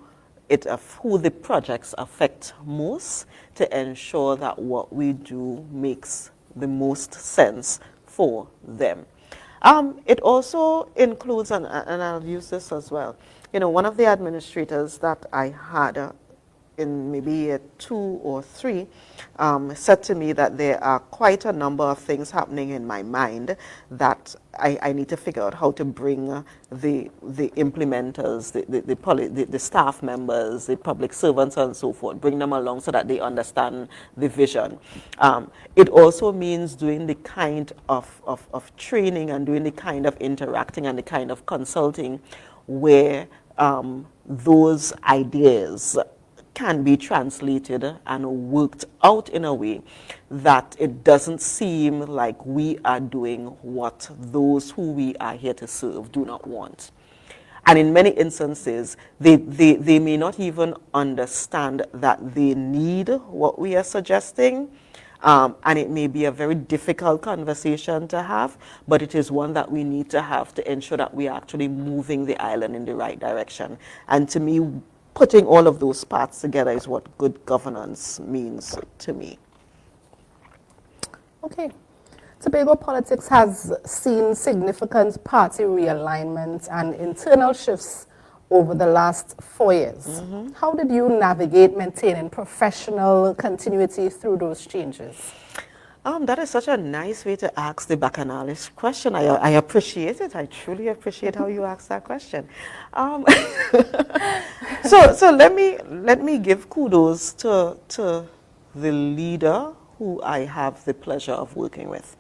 the projects affect most to ensure that what we do makes the most sense for them. It also includes, and I'll use this as well, one of the administrators that I had in maybe year 2 or 3 said to me that there are quite a number of things happening in my mind that I need to figure out how to bring the implementers, the staff members, the public servants and so forth, bring them along so that they understand the vision. It also means doing the kind of training and doing the kind of interacting and the kind of consulting where those ideas can be translated and worked out in a way that it doesn't seem like we are doing what those who we are here to serve do not want. And in many instances, they may not even understand that they need what we are suggesting. And it may be a very difficult conversation to have, but it is one that we need to have to ensure that we are actually moving the island in the right direction. And to me, putting all of those parts together is what good governance means to me. Okay. Tobago politics has seen significant party realignment and internal shifts over the last 4 years. How did you navigate maintaining professional continuity through those changes? That is such a nice way to ask the bacchanalic question. I appreciate it. I truly appreciate how you asked that question. So let me give kudos to the leader who I have the pleasure of working with.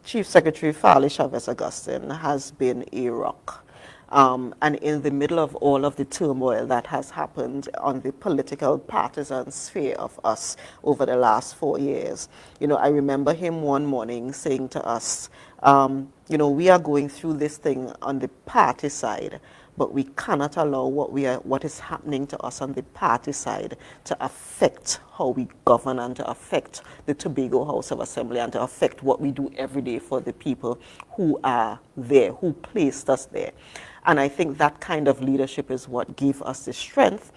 Chief Secretary Farley Chavez Augustine has been a rock. And in the middle of all of the turmoil that has happened on the political partisan sphere of us over the last 4 years, I remember him one morning saying to us, we are going through this thing on the party side, but we cannot allow what is happening to us on the party side to affect how we govern and to affect the Tobago House of Assembly and to affect what we do every day for the people who are there, who placed us there. And I think that kind of leadership is what gave us the strength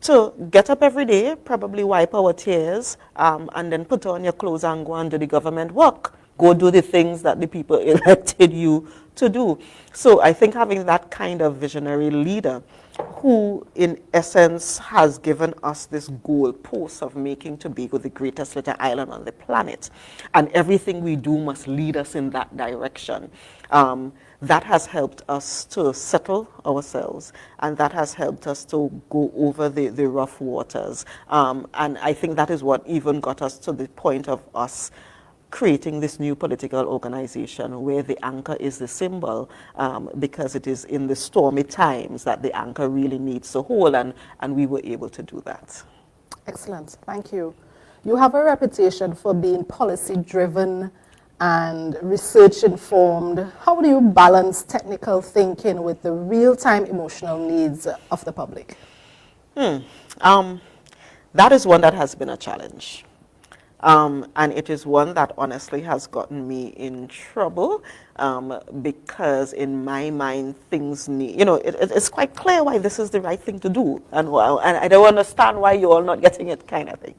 to get up every day, probably wipe our tears, and then put on your clothes and go and do the government work. Go do the things that the people elected you to do. So I think having that kind of visionary leader who, in essence, has given us this goal post of making Tobago the greatest little island on the planet, and everything we do must lead us in that direction. That has helped us to settle ourselves, and that has helped us to go over the rough waters. And I think that is what even got us to the point of us creating this new political organization where the anchor is the symbol, because it is in the stormy times that the anchor really needs to hold, and we were able to do that. Excellent. Thank you. You have a reputation for being policy-driven and research-informed. How do you balance technical thinking with the real-time emotional needs of the public? That is one that has been a challenge. And it is one that honestly has gotten me in trouble because in my mind things need, it's quite clear why this is the right thing to do, and I don't understand why you're all not getting it, kind of thing.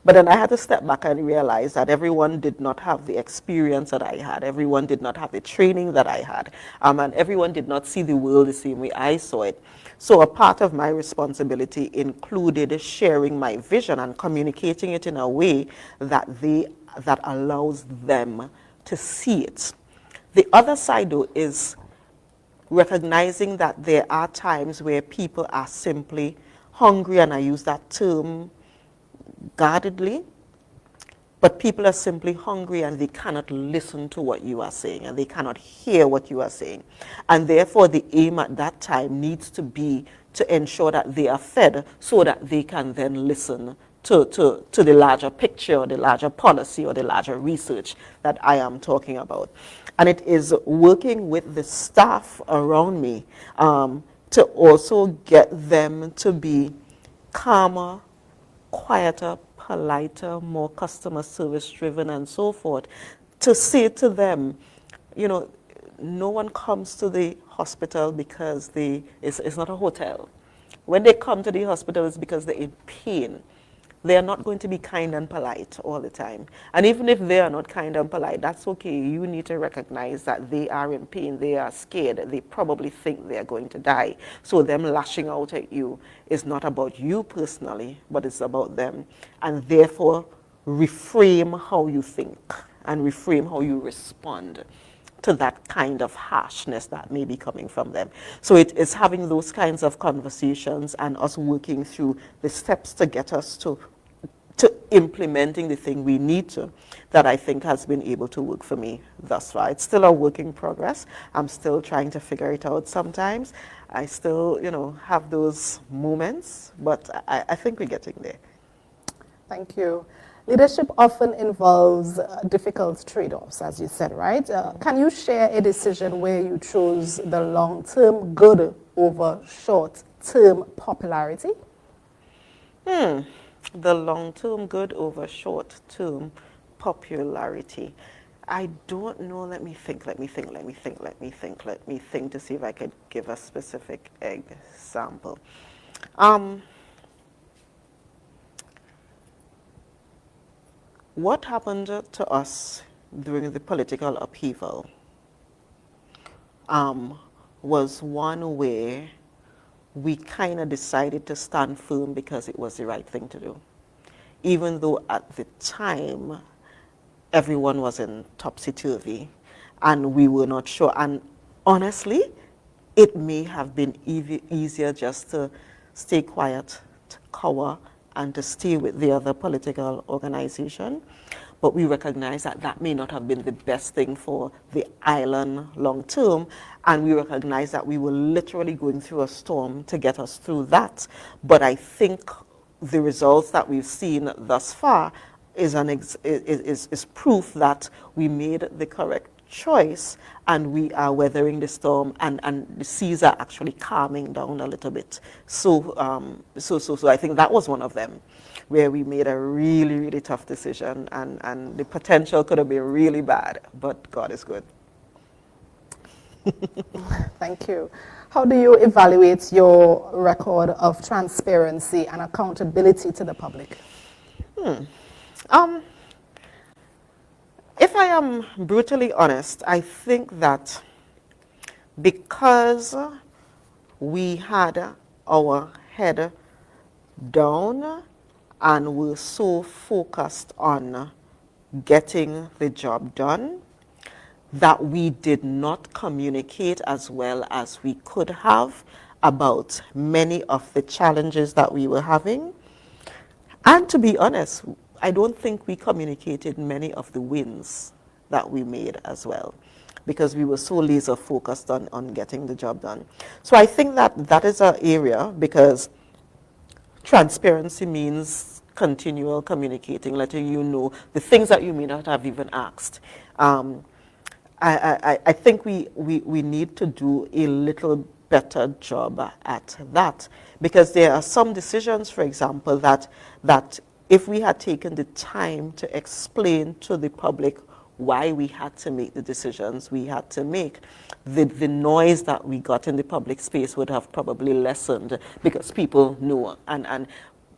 But then I had to step back and realize that everyone did not have the experience that I had. Everyone did not have the training that I had. And everyone did not see the world the same way I saw it. So a part of my responsibility included sharing my vision and communicating it in a way that allows them to see it. The other side, though, is recognizing that there are times where people are simply hungry, and I use that term guardedly, but people are simply hungry and they cannot listen to what you are saying, and they cannot hear what you are saying. And therefore the aim at that time needs to be to ensure that they are fed so that they can then listen to the larger picture, or the larger policy, or the larger research that I am talking about. And it is working with the staff around me to also get them to be calmer, quieter, politer, more customer service driven, and so forth, to say to them, no one comes to the hospital because it's not a hotel. When they come to the hospital, it's because they're in pain. They are not going to be kind and polite all the time. And even if they are not kind and polite, that's okay. You need to recognize that they are in pain, they are scared, they probably think they are going to die. So them lashing out at you is not about you personally, but it's about them. And therefore, reframe how you think and reframe how you respond to that kind of harshness that may be coming from them. So it is having those kinds of conversations and us working through the steps to get us to implementing the thing we need to, that I think has been able to work for me thus far. It's still a work in progress. I'm still trying to figure it out sometimes. I still, have those moments, but I think we're getting there. Thank you. Leadership often involves difficult trade-offs, as you said, right? Can you share a decision where you chose the long-term good over short-term popularity? The long-term good over short-term popularity. I don't know. Let me think to see if I could give a specific example. What happened to us during the political upheaval was one where we kind of decided to stand firm because it was the right thing to do. Even though at the time, everyone was in topsy-turvy and we were not sure. And honestly, it may have been easier just to stay quiet, to cower, and to stay with the other political organization. But we recognize that that may not have been the best thing for the island long term, and we recognize that we were literally going through a storm to get us through that. But I think the results that we've seen thus far is proof that we made the correct choice, and we are weathering the storm, and the seas are actually calming down a little bit. So I think that was one of them, where we made a really, really tough decision, and the potential could have been really bad, but God is good. Thank you. How do you evaluate your record of transparency and accountability to the public? If I am brutally honest, I think that because we had our head down and were so focused on getting the job done, that we did not communicate as well as we could have about many of the challenges that we were having. And to be honest, I don't think we communicated many of the wins that we made as well, because we were so laser focused on getting the job done. So I think that is an area, because transparency means continual communicating, letting you know the things that you may not have even asked. I think we need to do a little better job at that, because there are some decisions, for example, that if we had taken the time to explain to the public why we had to make the decisions we had to make, the noise that we got in the public space would have probably lessened, because people know. And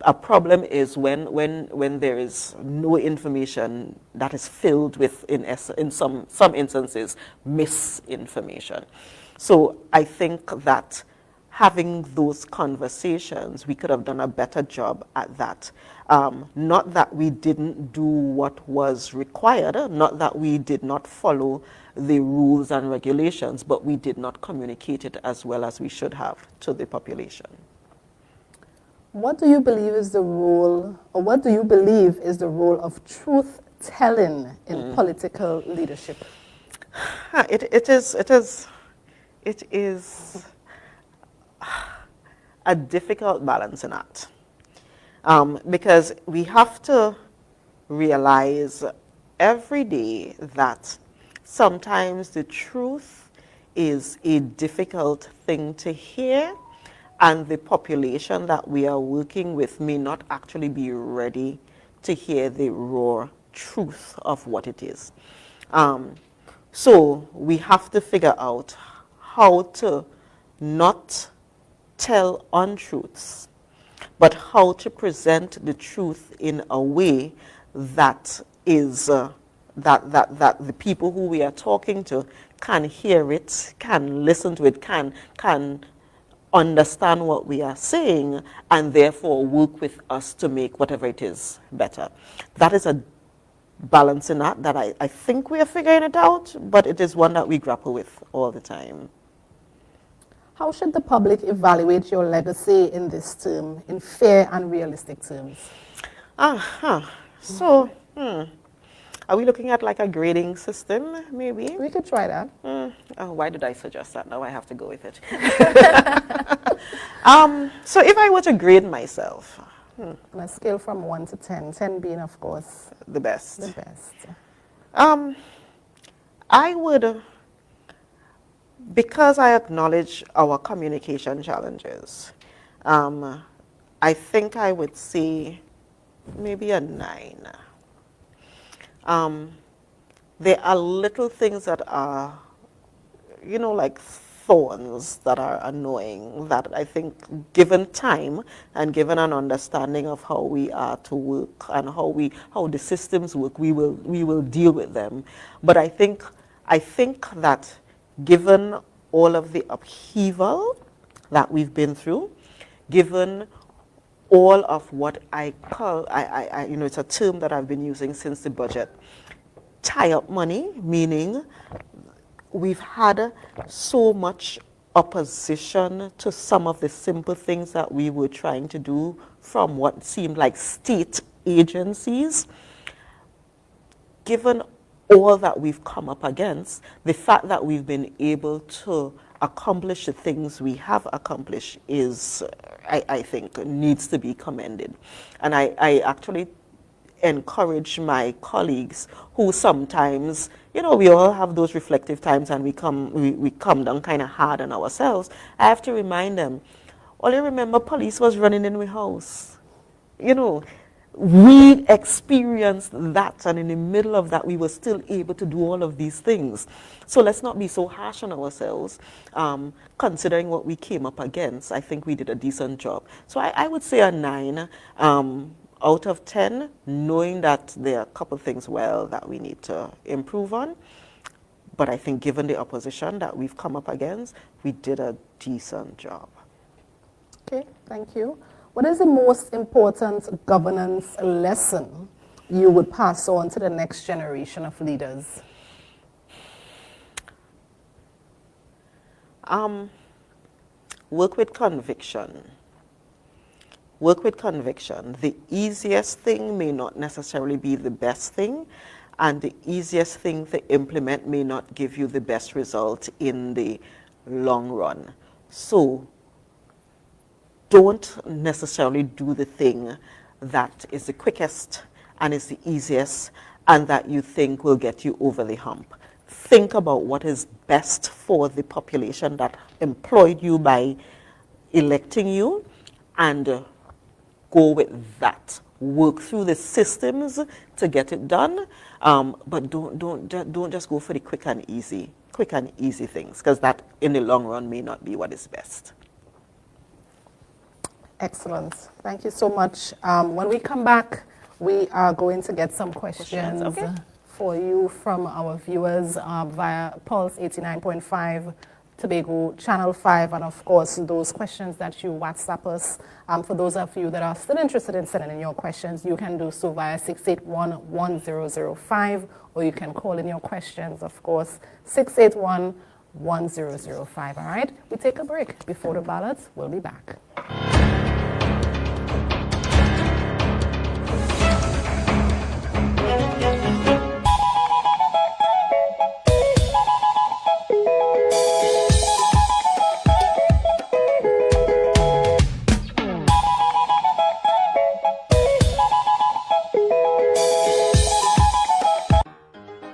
a problem is when there is no information that is filled with, in some instances, misinformation. So I think that having those conversations, we could have done a better job at that. Not that we didn't do what was required, not that we did not follow the rules and regulations, but we did not communicate it as well as we should have to the population. What do you believe is the role, or what do you believe is the role of truth-telling in political leadership? It is a difficult balancing act, because we have to realize every day that sometimes the truth is a difficult thing to hear, and the population that we are working with may not actually be ready to hear the raw truth of what it is. So we have to figure out how to not tell untruths, but how to present the truth in a way that is that the people who we are talking to can hear it, can listen to it, can understand what we are saying, and therefore work with us to make whatever it is better. That is a balancing act that I think we are figuring it out, but it is one that we grapple with all the time. How should the public evaluate your legacy in this term, in fair and realistic terms? So, are we looking at like a grading system, maybe? We could try that. Why did I suggest that? Now I have to go with it. So if I were to grade myself. On a scale from 1 to 10, 10 being, of course, the best. The best. I would, because I acknowledge our communication challenges, I think I would say maybe a 9. There are little things that are, like thorns that are annoying, that I think given time and given an understanding of how we are to work and how the systems work, we will deal with them. But I think that given all of the upheaval that we've been through, given all of what I call, it's a term that I've been using since the budget, tie-up money, meaning we've had so much opposition to some of the simple things that we were trying to do from what seemed like state agencies. Given all that we've come up against, the fact that we've been able to accomplish the things we have accomplished is, I think, needs to be commended. And I actually encourage my colleagues who sometimes, we all have those reflective times and we come down kind of hard on ourselves. I have to remind them, all you remember, police was running in my house. We experienced that, and in the middle of that, we were still able to do all of these things. So let's not be so harsh on ourselves. Considering what we came up against, I think we did a decent job. So I would say a 9 out of 10, knowing that there are a couple of things that we need to improve on. But I think given the opposition that we've come up against, we did a decent job. Okay, thank you. What is the most important governance lesson you would pass on to the next generation of leaders? Work with conviction. Work with conviction. The easiest thing may not necessarily be the best thing, and the easiest thing to implement may not give you the best result in the long run. So don't necessarily do the thing that is the quickest and is the easiest and that you think will get you over the hump. Think about what is best for the population that employed you by electing you, and go with that. work through the systems to get it done, but don't just go for the quick and easy things, because that in the long run may not be what is best. Excellent. Thank you so much. When we come back, we are going to get some questions for you from our viewers via Pulse 89.5, Tobago Channel 5, and of course those questions that you WhatsApp us. For those of you that are still interested in sending in your questions, you can do so via 681-1005, or you can call in your questions, of course, 681-1005. All right, we take a break. Before the ballot, we'll be back.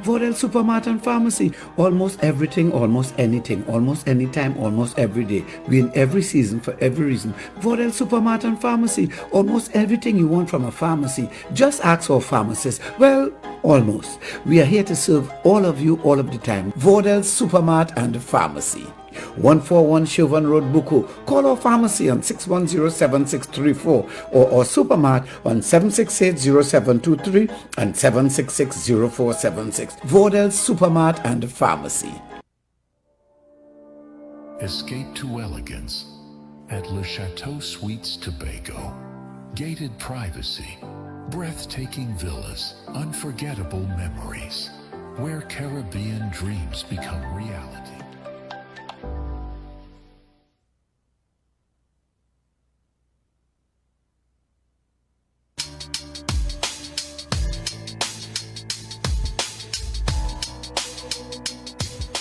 Vodel Supermart and Pharmacy. Almost everything, almost anything, almost anytime, almost every day. We in every season for every reason. Vodel Supermart and Pharmacy. Almost everything you want from a pharmacy. Just ask our pharmacist. Well, almost. We are here to serve all of you all of the time. Vodel Supermart and Pharmacy. 141 Chauvin Road, Buku. Call our pharmacy on 610-7634 or Supermart on 768-0723 and 766-0476. Vodel Supermart and Pharmacy. Escape to elegance at Le Chateau Suites Tobago. Gated privacy, breathtaking villas, unforgettable memories, where Caribbean dreams become reality.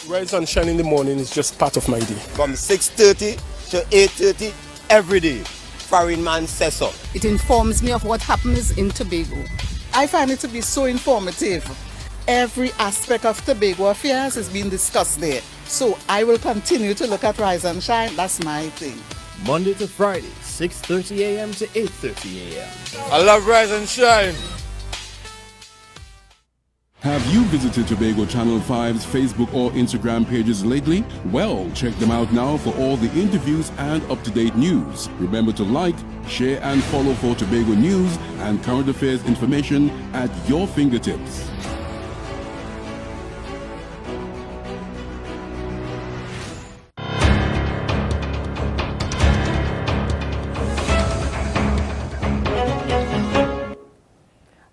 Rise and shine in the morning is just part of my day. From 6:30 to 8:30 every day. Foreign man says so. It informs me of what happens in Tobago. I find it to be so informative. Every aspect of Tobago affairs is being discussed there. So I will continue to look at Rise and Shine. That's my thing. Monday to Friday, 6:30 a.m. to 8:30 a.m. I love Rise and Shine. Have you visited Tobago Channel 5's Facebook or Instagram pages lately? Well, check them out now for all the interviews and up-to-date news. Remember to like, share and follow for Tobago news and current affairs information at your fingertips.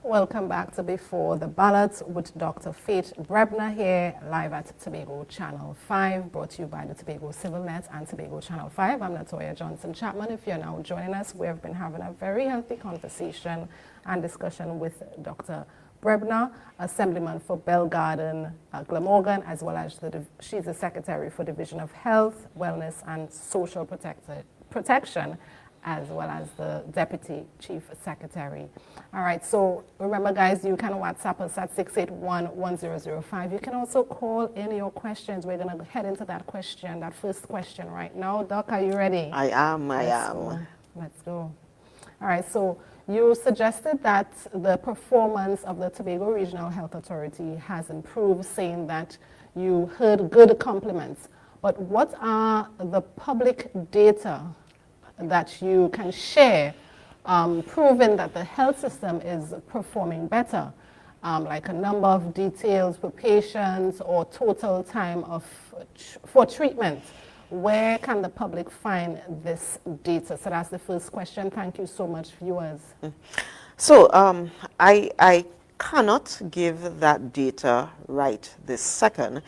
Welcome back to Before the Ballot with Dr. Faith Brebnor here, live at Tobago Channel 5, brought to you by the Tobago Civil Net and Tobago Channel 5. I'm Natoya Johnson-Chapman. If you're now joining us, we have been having a very healthy conversation and discussion with Dr. Brebnor, Assemblyman for Belle Garden, Glamorgan, as well as she's the Secretary for Division of Health, Wellness and Social Protection, as well as the Deputy Chief Secretary. All right, so remember guys, you can WhatsApp us at 681-1005. You can also call in your questions. We're gonna head into that first question right now. Doc, are you ready? I am. Let's go. All right, so you suggested that the performance of the Tobago Regional Health Authority has improved, saying that you heard good compliments. But what are the public data that you can share proving that the health system is performing better, like a number of details per patient or total time for treatment? Where can the public find this data? So that's the first question. Thank you so much, viewers. So I cannot give that data right this second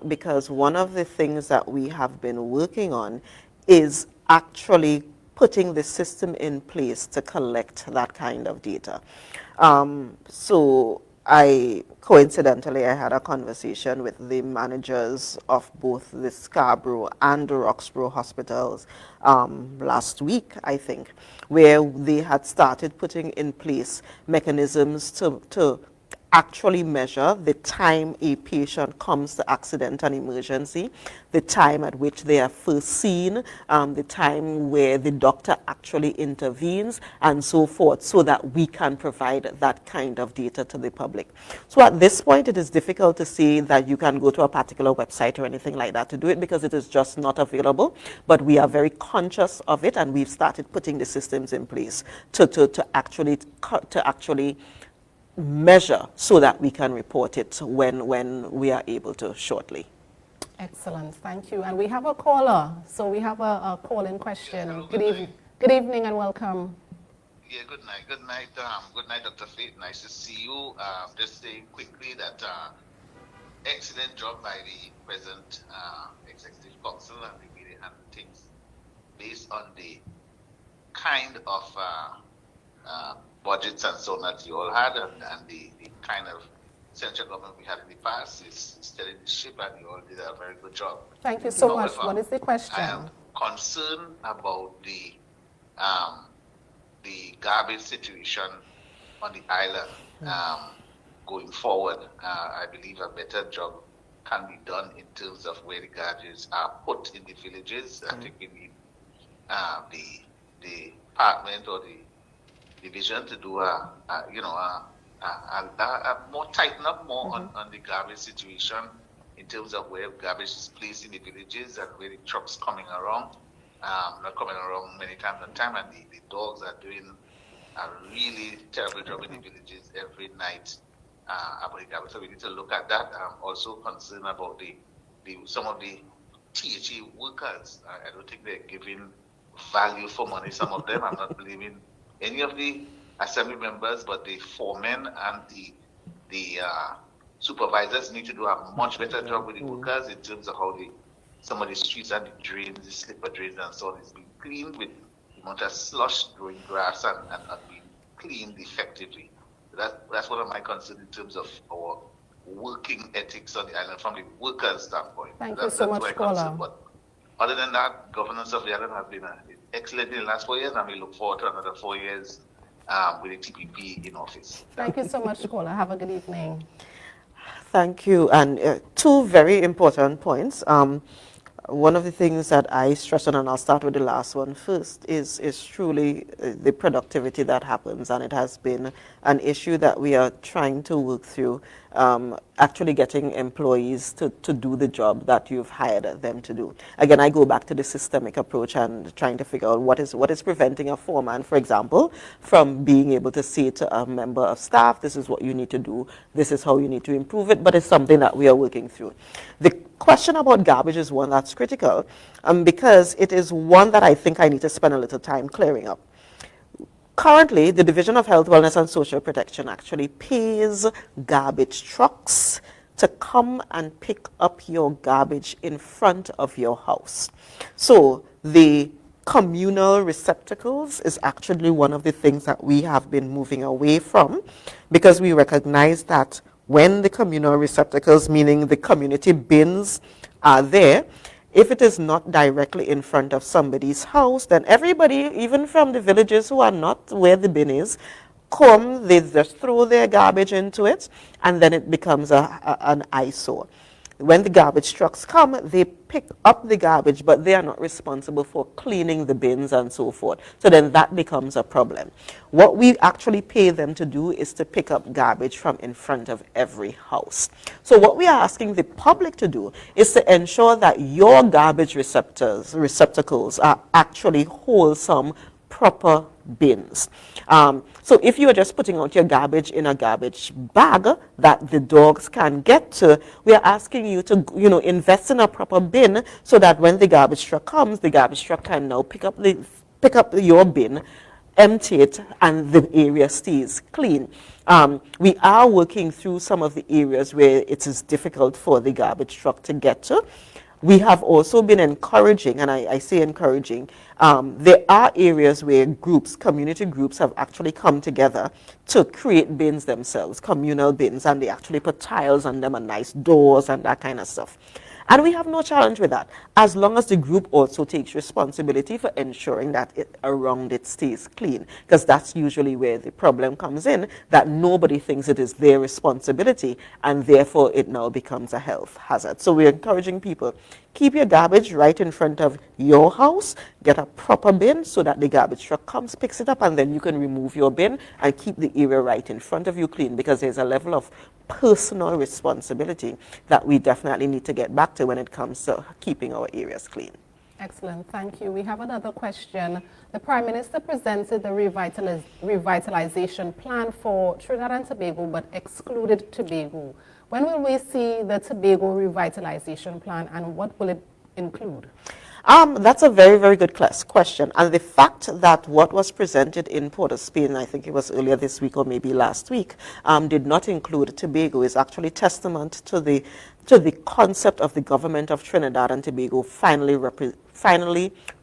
because one of the things that we have been working on is actually putting the system in place to collect that kind of data. So coincidentally, I had a conversation with the managers of both the Scarborough and the Roxborough hospitals last week, I think, where they had started putting in place mechanisms to actually measure the time a patient comes to accident and emergency, the time at which they are first seen, the time where the doctor actually intervenes, and so forth, so that we can provide that kind of data to the public. So at this point, it is difficult to say that you can go to a particular website or anything like that to do it, because it is just not available. But we are very conscious of it, and we've started putting the systems in place to actually measure so that we can report it when we are able to shortly. Excellent, thank you. And we have a caller, so we have a call-in question. Yes, good evening and welcome. Yeah, good night. Good night, Dr. Faith. Nice to see you. Just saying quickly that excellent job by the present Executive Council, and they really handle things based on the kind of budgets and so on that you all had, and the kind of central government we had in the past is steadying the ship, and you all did a very good job. Thank you so much. What is the question? I am concerned about the garbage situation on the island going forward. I believe a better job can be done in terms of where the garbage are put in the villages. I think we need the department or the division to do a more tighten up more on the garbage situation in terms of where garbage is placed in the villages and where the trucks coming around, not coming around many times on time, and the dogs are doing a really terrible job in the villages every night about the garbage. So we need to look at that. I'm also concerned about some of the THE workers. I don't think they're giving value for money, some of them. I'm not blaming any of the assembly members, but the foremen and the supervisors need to do a much better job with the workers in terms of how some of the streets and the drains, the slipper drains and so on is being cleaned with the amount of slush growing grass and being cleaned effectively. That's one of my concerns in terms of our working ethics on the island from the workers' standpoint. Thank you so much, caller. But other than that, governance of the island has been excellent in the last 4 years, and we look forward to another 4 years with the TPP in office. Thank you so much, caller. Have a good evening. Thank you. And two very important points. One of the things that I stress on, and I'll start with the last one first, is truly the productivity that happens, and it has been an issue that we are trying to work through, actually getting employees to do the job that you've hired them to do. Again, I go back to the systemic approach and trying to figure out what is preventing a foreman, for example, from being able to say to a member of staff, this is what you need to do, this is how you need to improve it, but it's something that we are working through. The question about garbage is one that's critical, because it is one that I think I need to spend a little time clearing up. Currently, the Division of Health, Wellness and Social Protection actually pays garbage trucks to come and pick up your garbage in front of your house. So the communal receptacles is actually one of the things that we have been moving away from, because we recognize that when the communal receptacles, meaning the community bins, are there, if it is not directly in front of somebody's house, then everybody, even from the villages who are not where the bin is, come, they just throw their garbage into it, and then it becomes an eyesore. When the garbage trucks come, they pick up the garbage, but they are not responsible for cleaning the bins and so forth. So then that becomes a problem. What we actually pay them to do is to pick up garbage from in front of every house. So what we are asking the public to do is to ensure that your garbage receptacles are actually wholesome, proper bins. So if you are just putting out your garbage in a garbage bag that the dogs can get to, we are asking you to, invest in a proper bin so that when the garbage truck comes, the garbage truck can now pick up your bin, empty it, and the area stays clean. We are working through some of the areas where it is difficult for the garbage truck to get to. We have also been encouraging, and I say encouraging, there are areas where community groups have actually come together to create bins themselves, communal bins, and they actually put tiles on them and nice doors and that kind of stuff. And we have no challenge with that, as long as the group also takes responsibility for ensuring that around it stays clean, because that's usually where the problem comes in, that nobody thinks it is their responsibility, and therefore it now becomes a health hazard. So we're encouraging people, keep your garbage right in front of your house, get a proper bin so that the garbage truck comes, picks it up, and then you can remove your bin and keep the area right in front of you clean, because there's a level of personal responsibility that we definitely need to get back to when it comes to keeping our areas clean. Excellent, thank you. We have another question. The Prime Minister presented the revitalization plan for Trinidad and Tobago but excluded Tobago. When will we see the Tobago revitalization plan, and what will it include? That's a very, very good question. And the fact that what was presented in Port of Spain, I think it was earlier this week or maybe last week, did not include Tobago is actually testament to the concept of the government of Trinidad and Tobago finally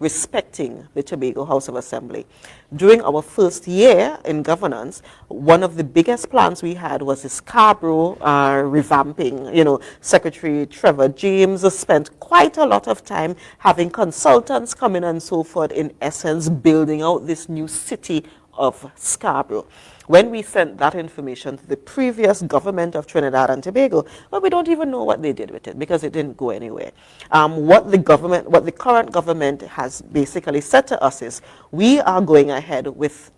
respecting the Tobago House of Assembly. During our first year in governance, one of the biggest plans we had was the Scarborough revamping. You know, Secretary Trevor James spent quite a lot of time having consultants come in and so forth, in essence, building out this new city of Scarborough. When we sent that information to the previous government of Trinidad and Tobago, well, we don't even know what they did with it, because it didn't go anywhere. What the current government has basically said to us is, we are going ahead with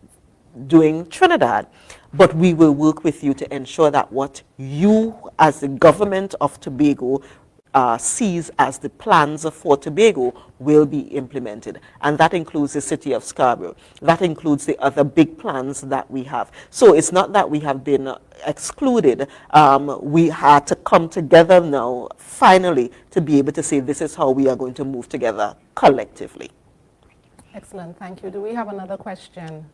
doing Trinidad, but we will work with you to ensure that what you as the government of Tobago sees as the plans for Tobago will be implemented. And that includes the city of Scarborough. That includes the other big plans that we have. So it's not that we have been excluded. We had to come together now, finally, to be able to say this is how we are going to move together collectively. Excellent, thank you. Do we have another question?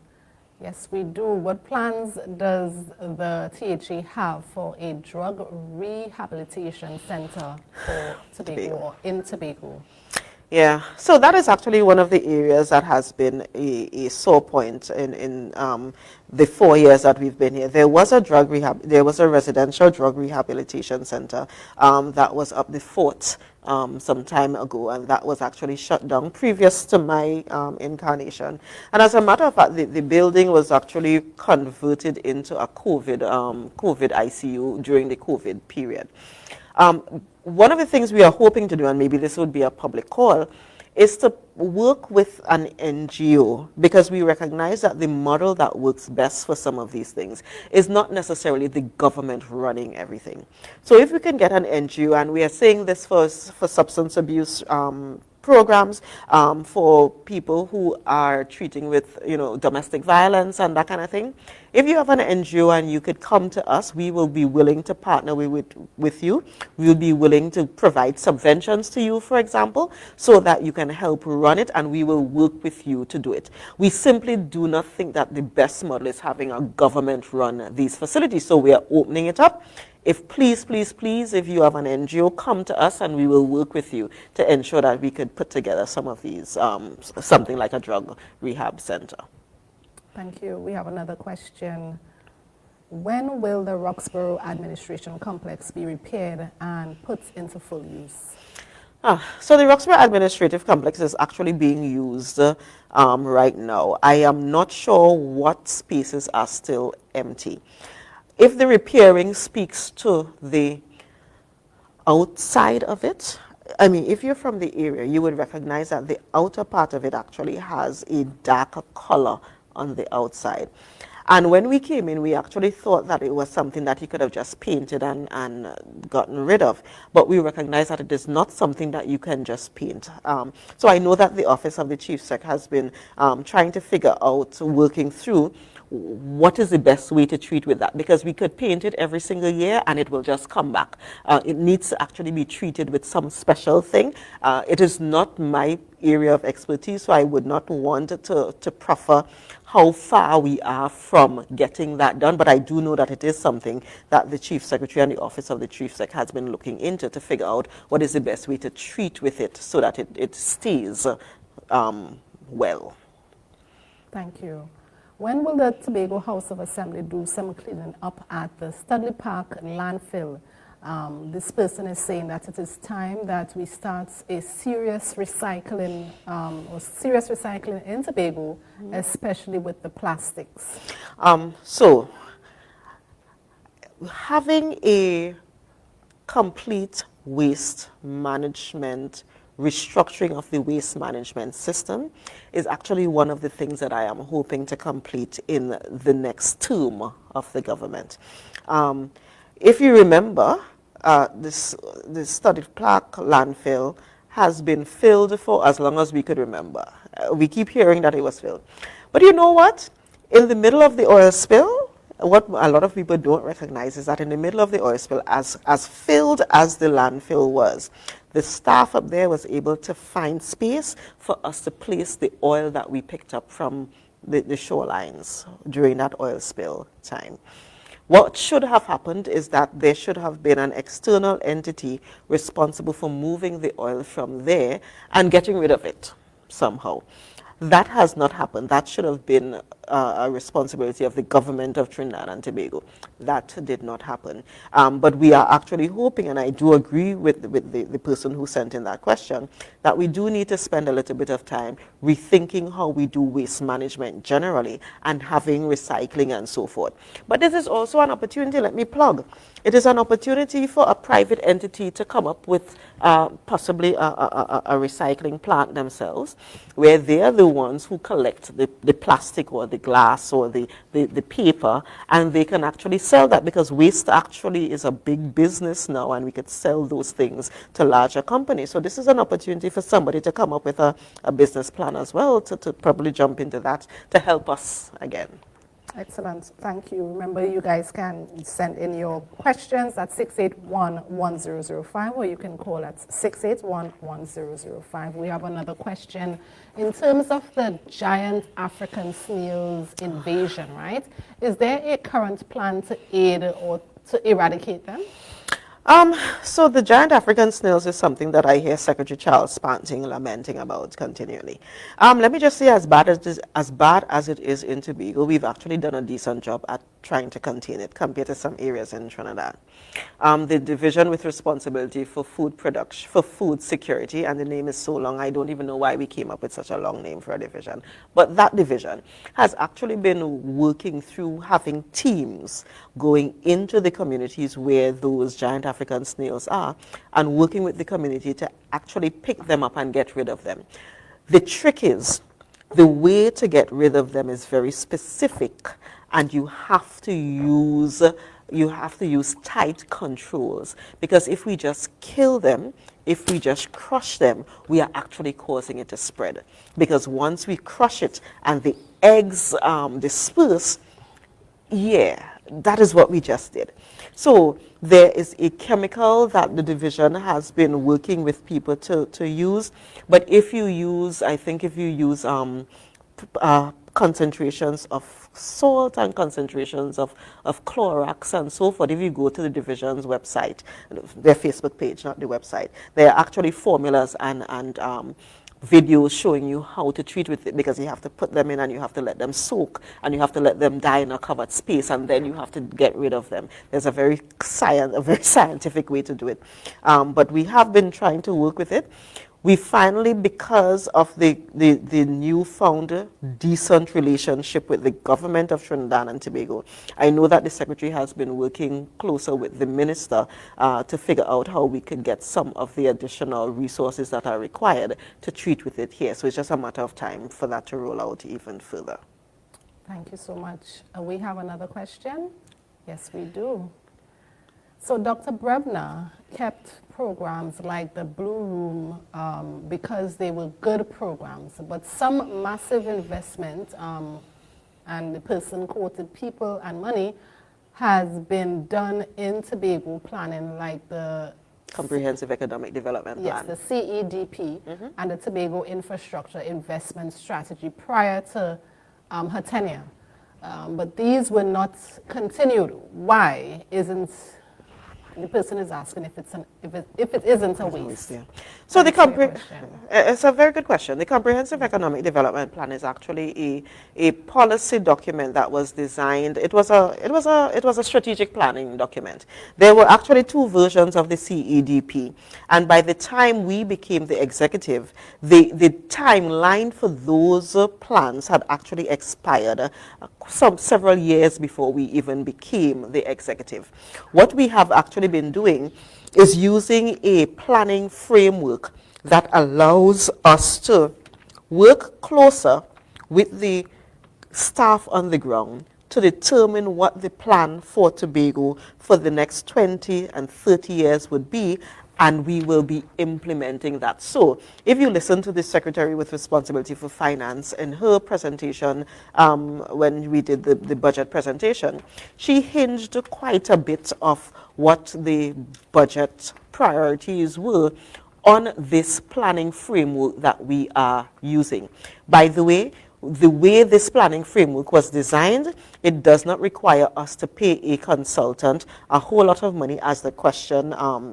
Yes, we do. What plans does the THA have for a drug rehabilitation center for Tobago, or in Tobago? Yeah, so that is actually one of the areas that has been a sore point in the 4 years that we've been here. There was a residential drug rehabilitation center that was up the fort some time ago, and that was actually shut down previous to my incarnation. And as a matter of fact, the building was actually converted into a COVID ICU during the COVID period. One of the things we are hoping to do, and maybe this would be a public call, is to work with an NGO, because we recognize that the model that works best for some of these things is not necessarily the government running everything. So if we can get an NGO, and we are saying this for substance abuse programs, for people who are treating with, domestic violence and that kind of thing. If you have an NGO and you could come to us, we will be willing to partner with you. We will be willing to provide subventions to you, for example, so that you can help run it, and we will work with you to do it. We simply do not think that the best model is having a government run these facilities, so we are opening it up. If please, if you have an NGO, come to us and we will work with you to ensure that we could put together some of these, something like a drug rehab center. Thank you. We have another question. When will the Roxborough Administration Complex be repaired and put into full use? So the Roxborough Administrative Complex is actually being used right now. I am not sure what spaces are still empty. If the repairing speaks to the outside of it, I mean, if you're from the area, you would recognize that the outer part of it actually has a darker color on the outside. And when we came in, we actually thought that it was something that you could have just painted and gotten rid of. But we recognize that it is not something that you can just paint. So I know that the Office of the Chief Sec has been trying to figure out, working through, what is the best way to treat with that, because we could paint it every single year and it will just come back. It needs to actually be treated with some special thing. It is not my area of expertise, so I would not want to proffer how far we are from getting that done, but I do know that it is something that the Chief Secretary and the Office of the Chief Sec has been looking into to figure out what is the best way to treat with it so that it stays well. Thank you. When will the Tobago House of Assembly do some cleaning up at the Studley Park landfill? This person is saying that it is time that we start a serious recycling in Tobago, especially with the plastics. So, having a complete waste management, restructuring of the waste management system is actually one of the things that I am hoping to complete in the next term of the government. If you remember, this studded plaque landfill has been filled for as long as we could remember. We keep hearing that it was filled. But you know what? In the middle of the oil spill, what a lot of people don't recognize is that in the middle of the oil spill, as filled as the landfill was, the staff up there was able to find space for us to place the oil that we picked up from the shorelines during that oil spill time. What should have happened is that there should have been an external entity responsible for moving the oil from there and getting rid of it somehow. That has not happened. That should have been a responsibility of the government of Trinidad and Tobago. That did not happen. But we are actually hoping, and I do agree with the person who sent in that question, that we do need to spend a little bit of time rethinking how we do waste management generally and having recycling and so forth. But this is also an opportunity, let me plug. It is an opportunity for a private entity to come up with possibly a recycling plant themselves, where they are the ones who collect the plastic or the glass or the paper, and they can actually sell that, because waste actually is a big business now, and we could sell those things to larger companies. So this is an opportunity for somebody to come up with a business plan as well, to probably jump into that to help us again. Excellent. Thank you. Remember, you guys can send in your questions at 681-1005, or you can call at 681-1005. We have another question. In terms of the giant African snails invasion, right? Is there a current plan to aid or to eradicate them? So the giant African snails is something that I hear Secretary Charles Panting lamenting about continually. Let me just say, as bad as it is in Tobago, we've actually done a decent job at trying to contain it compared to some areas in Trinidad. The division with responsibility for food production, for food security, and the name is so long, I don't even know why we came up with such a long name for a division. But that division has actually been working through having teams going into the communities where those giant African snails are, and working with the community to actually pick them up and get rid of them. The trick is, the way to get rid of them is very specific, and you have to use tight controls, because if we just kill them, if we just crush them, we are actually causing it to spread. Because once we crush it and the eggs disperse, yeah, that is what we just did. So there is a chemical that the division has been working with people to use, but if you use, I think if you use concentrations of salt and concentrations of Clorox and so forth, if you go to the division's website, their Facebook page, not the website, there are actually formulas and videos showing you how to treat with it, because you have to put them in and you have to let them soak and you have to let them die in a covered space, and then you have to get rid of them. There's a very scientific way to do it. But we have been trying to work with it. We finally, because of the newfound decent relationship with the government of Trinidad and Tobago, I know that the Secretary has been working closer with the Minister to figure out how we could get some of the additional resources that are required to treat with it here. So it's just a matter of time for that to roll out even further. Thank you so much. We have another question? Yes, we do. So Dr. Brebnor kept programs like the Blue Room because they were good programs, but some massive investment, and the person quoted people and money, has been done in Tobago planning, like the Comprehensive Economic Development Plan. Yes, the CEDP and the Tobago Infrastructure Investment Strategy prior to her tenure. But these were not continued. Why isn't the person is asking if it isn't a waste. Yeah. So it's a very good question. The Comprehensive Economic Development Plan is actually a policy document that was designed. It was a strategic planning document. There were actually two versions of the CEDP, and by the time we became the executive, the timeline for those plans had actually expired several years before we even became the executive. What we have actually been doing is using a planning framework that allows us to work closer with the staff on the ground to determine what the plan for Tobago for the next 20 and 30 years would be, and we will be implementing that. So if you listen to the Secretary with Responsibility for Finance in her presentation when we did the budget presentation, she hinged quite a bit of what the budget priorities were on this planning framework that we are using. By the way this planning framework was designed, it does not require us to pay a consultant a whole lot of money, as the question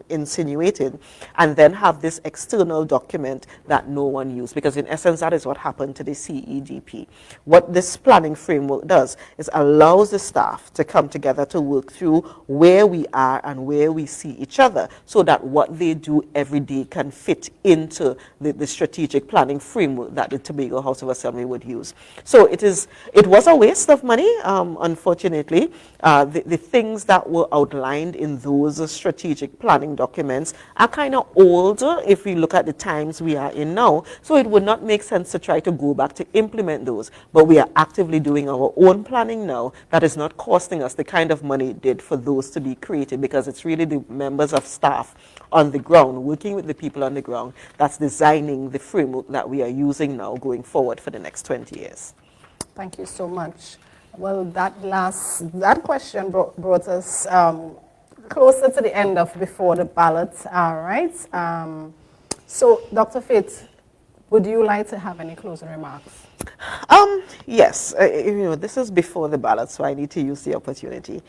insinuated, and then have this external document that no one used, because in essence that is what happened to the CEDP. What this planning framework does is allows the staff to come together to work through where we are and where we see each other, so that what they do every day can fit into the strategic planning framework that the Tobago House of Assembly would use. So it was a waste of money, unfortunately. The things that were outlined in those strategic planning documents are kind of old if we look at the times we are in now. So it would not make sense to try to go back to implement those. But we are actively doing our own planning now that is not costing us the kind of money it did for those to be created, because it's really the members of staff on the ground, working with the people on the ground, that's designing the framework that we are using now going forward for the next 20 years. Thank you so much. Well, that question brought us closer to the end of Before the Ballot. All right. So, Dr. Faith, would you like to have any closing remarks? Yes. This is Before the Ballot, so I need to use the opportunity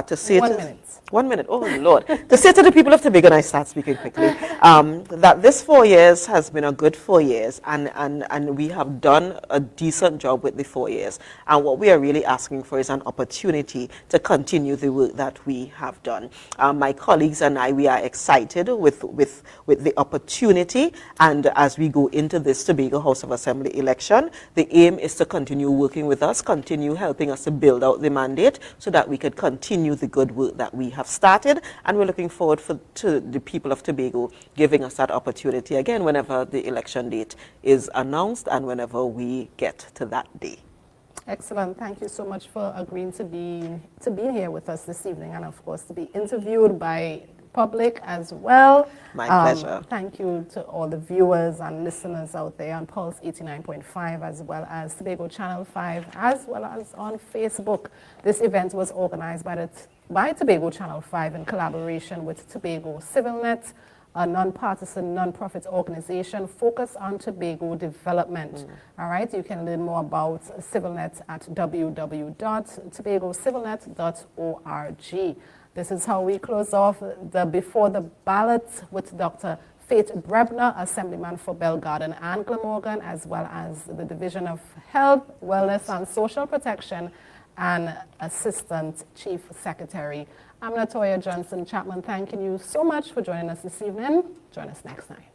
to say 1 minute. 1 minute, oh Lord. To say to the people of Tobago, and I start speaking quickly, that this 4 years has been a good 4 years, and we have done a decent job with the 4 years. And what we are really asking for is an opportunity to continue the work that we have done. My colleagues and I, we are excited with the opportunity, and as we go into this Tobago House of Assembly election, the aim is to continue working with us, continue helping us to build out the mandate so that we could continue the good work that we have started, and we're looking forward to the people of Tobago giving us that opportunity again whenever the election date is announced and whenever we get to that day. Excellent. Thank you so much for agreeing to be here with us this evening, and of course to be interviewed by public as well. My pleasure. Thank you to all the viewers and listeners out there on Pulse 89.5, as well as Tobago Channel 5, as well as on Facebook. This event was organized by Tobago Channel 5 in collaboration with Tobago CivilNet, a non-partisan, non-profit organization focused on Tobago development. All right, you can learn more about CivilNet at www.tobagocivilnet.org. This is how we close off the Before the Ballot with Dr. Faith Brebnor, Assemblyman for Belle Garden and Glamorgan, as well as the Division of Health, Wellness and Social Protection, and Assistant Chief Secretary. I'm Natoya Johnson-Chapman, thanking you so much for joining us this evening. Join us next night.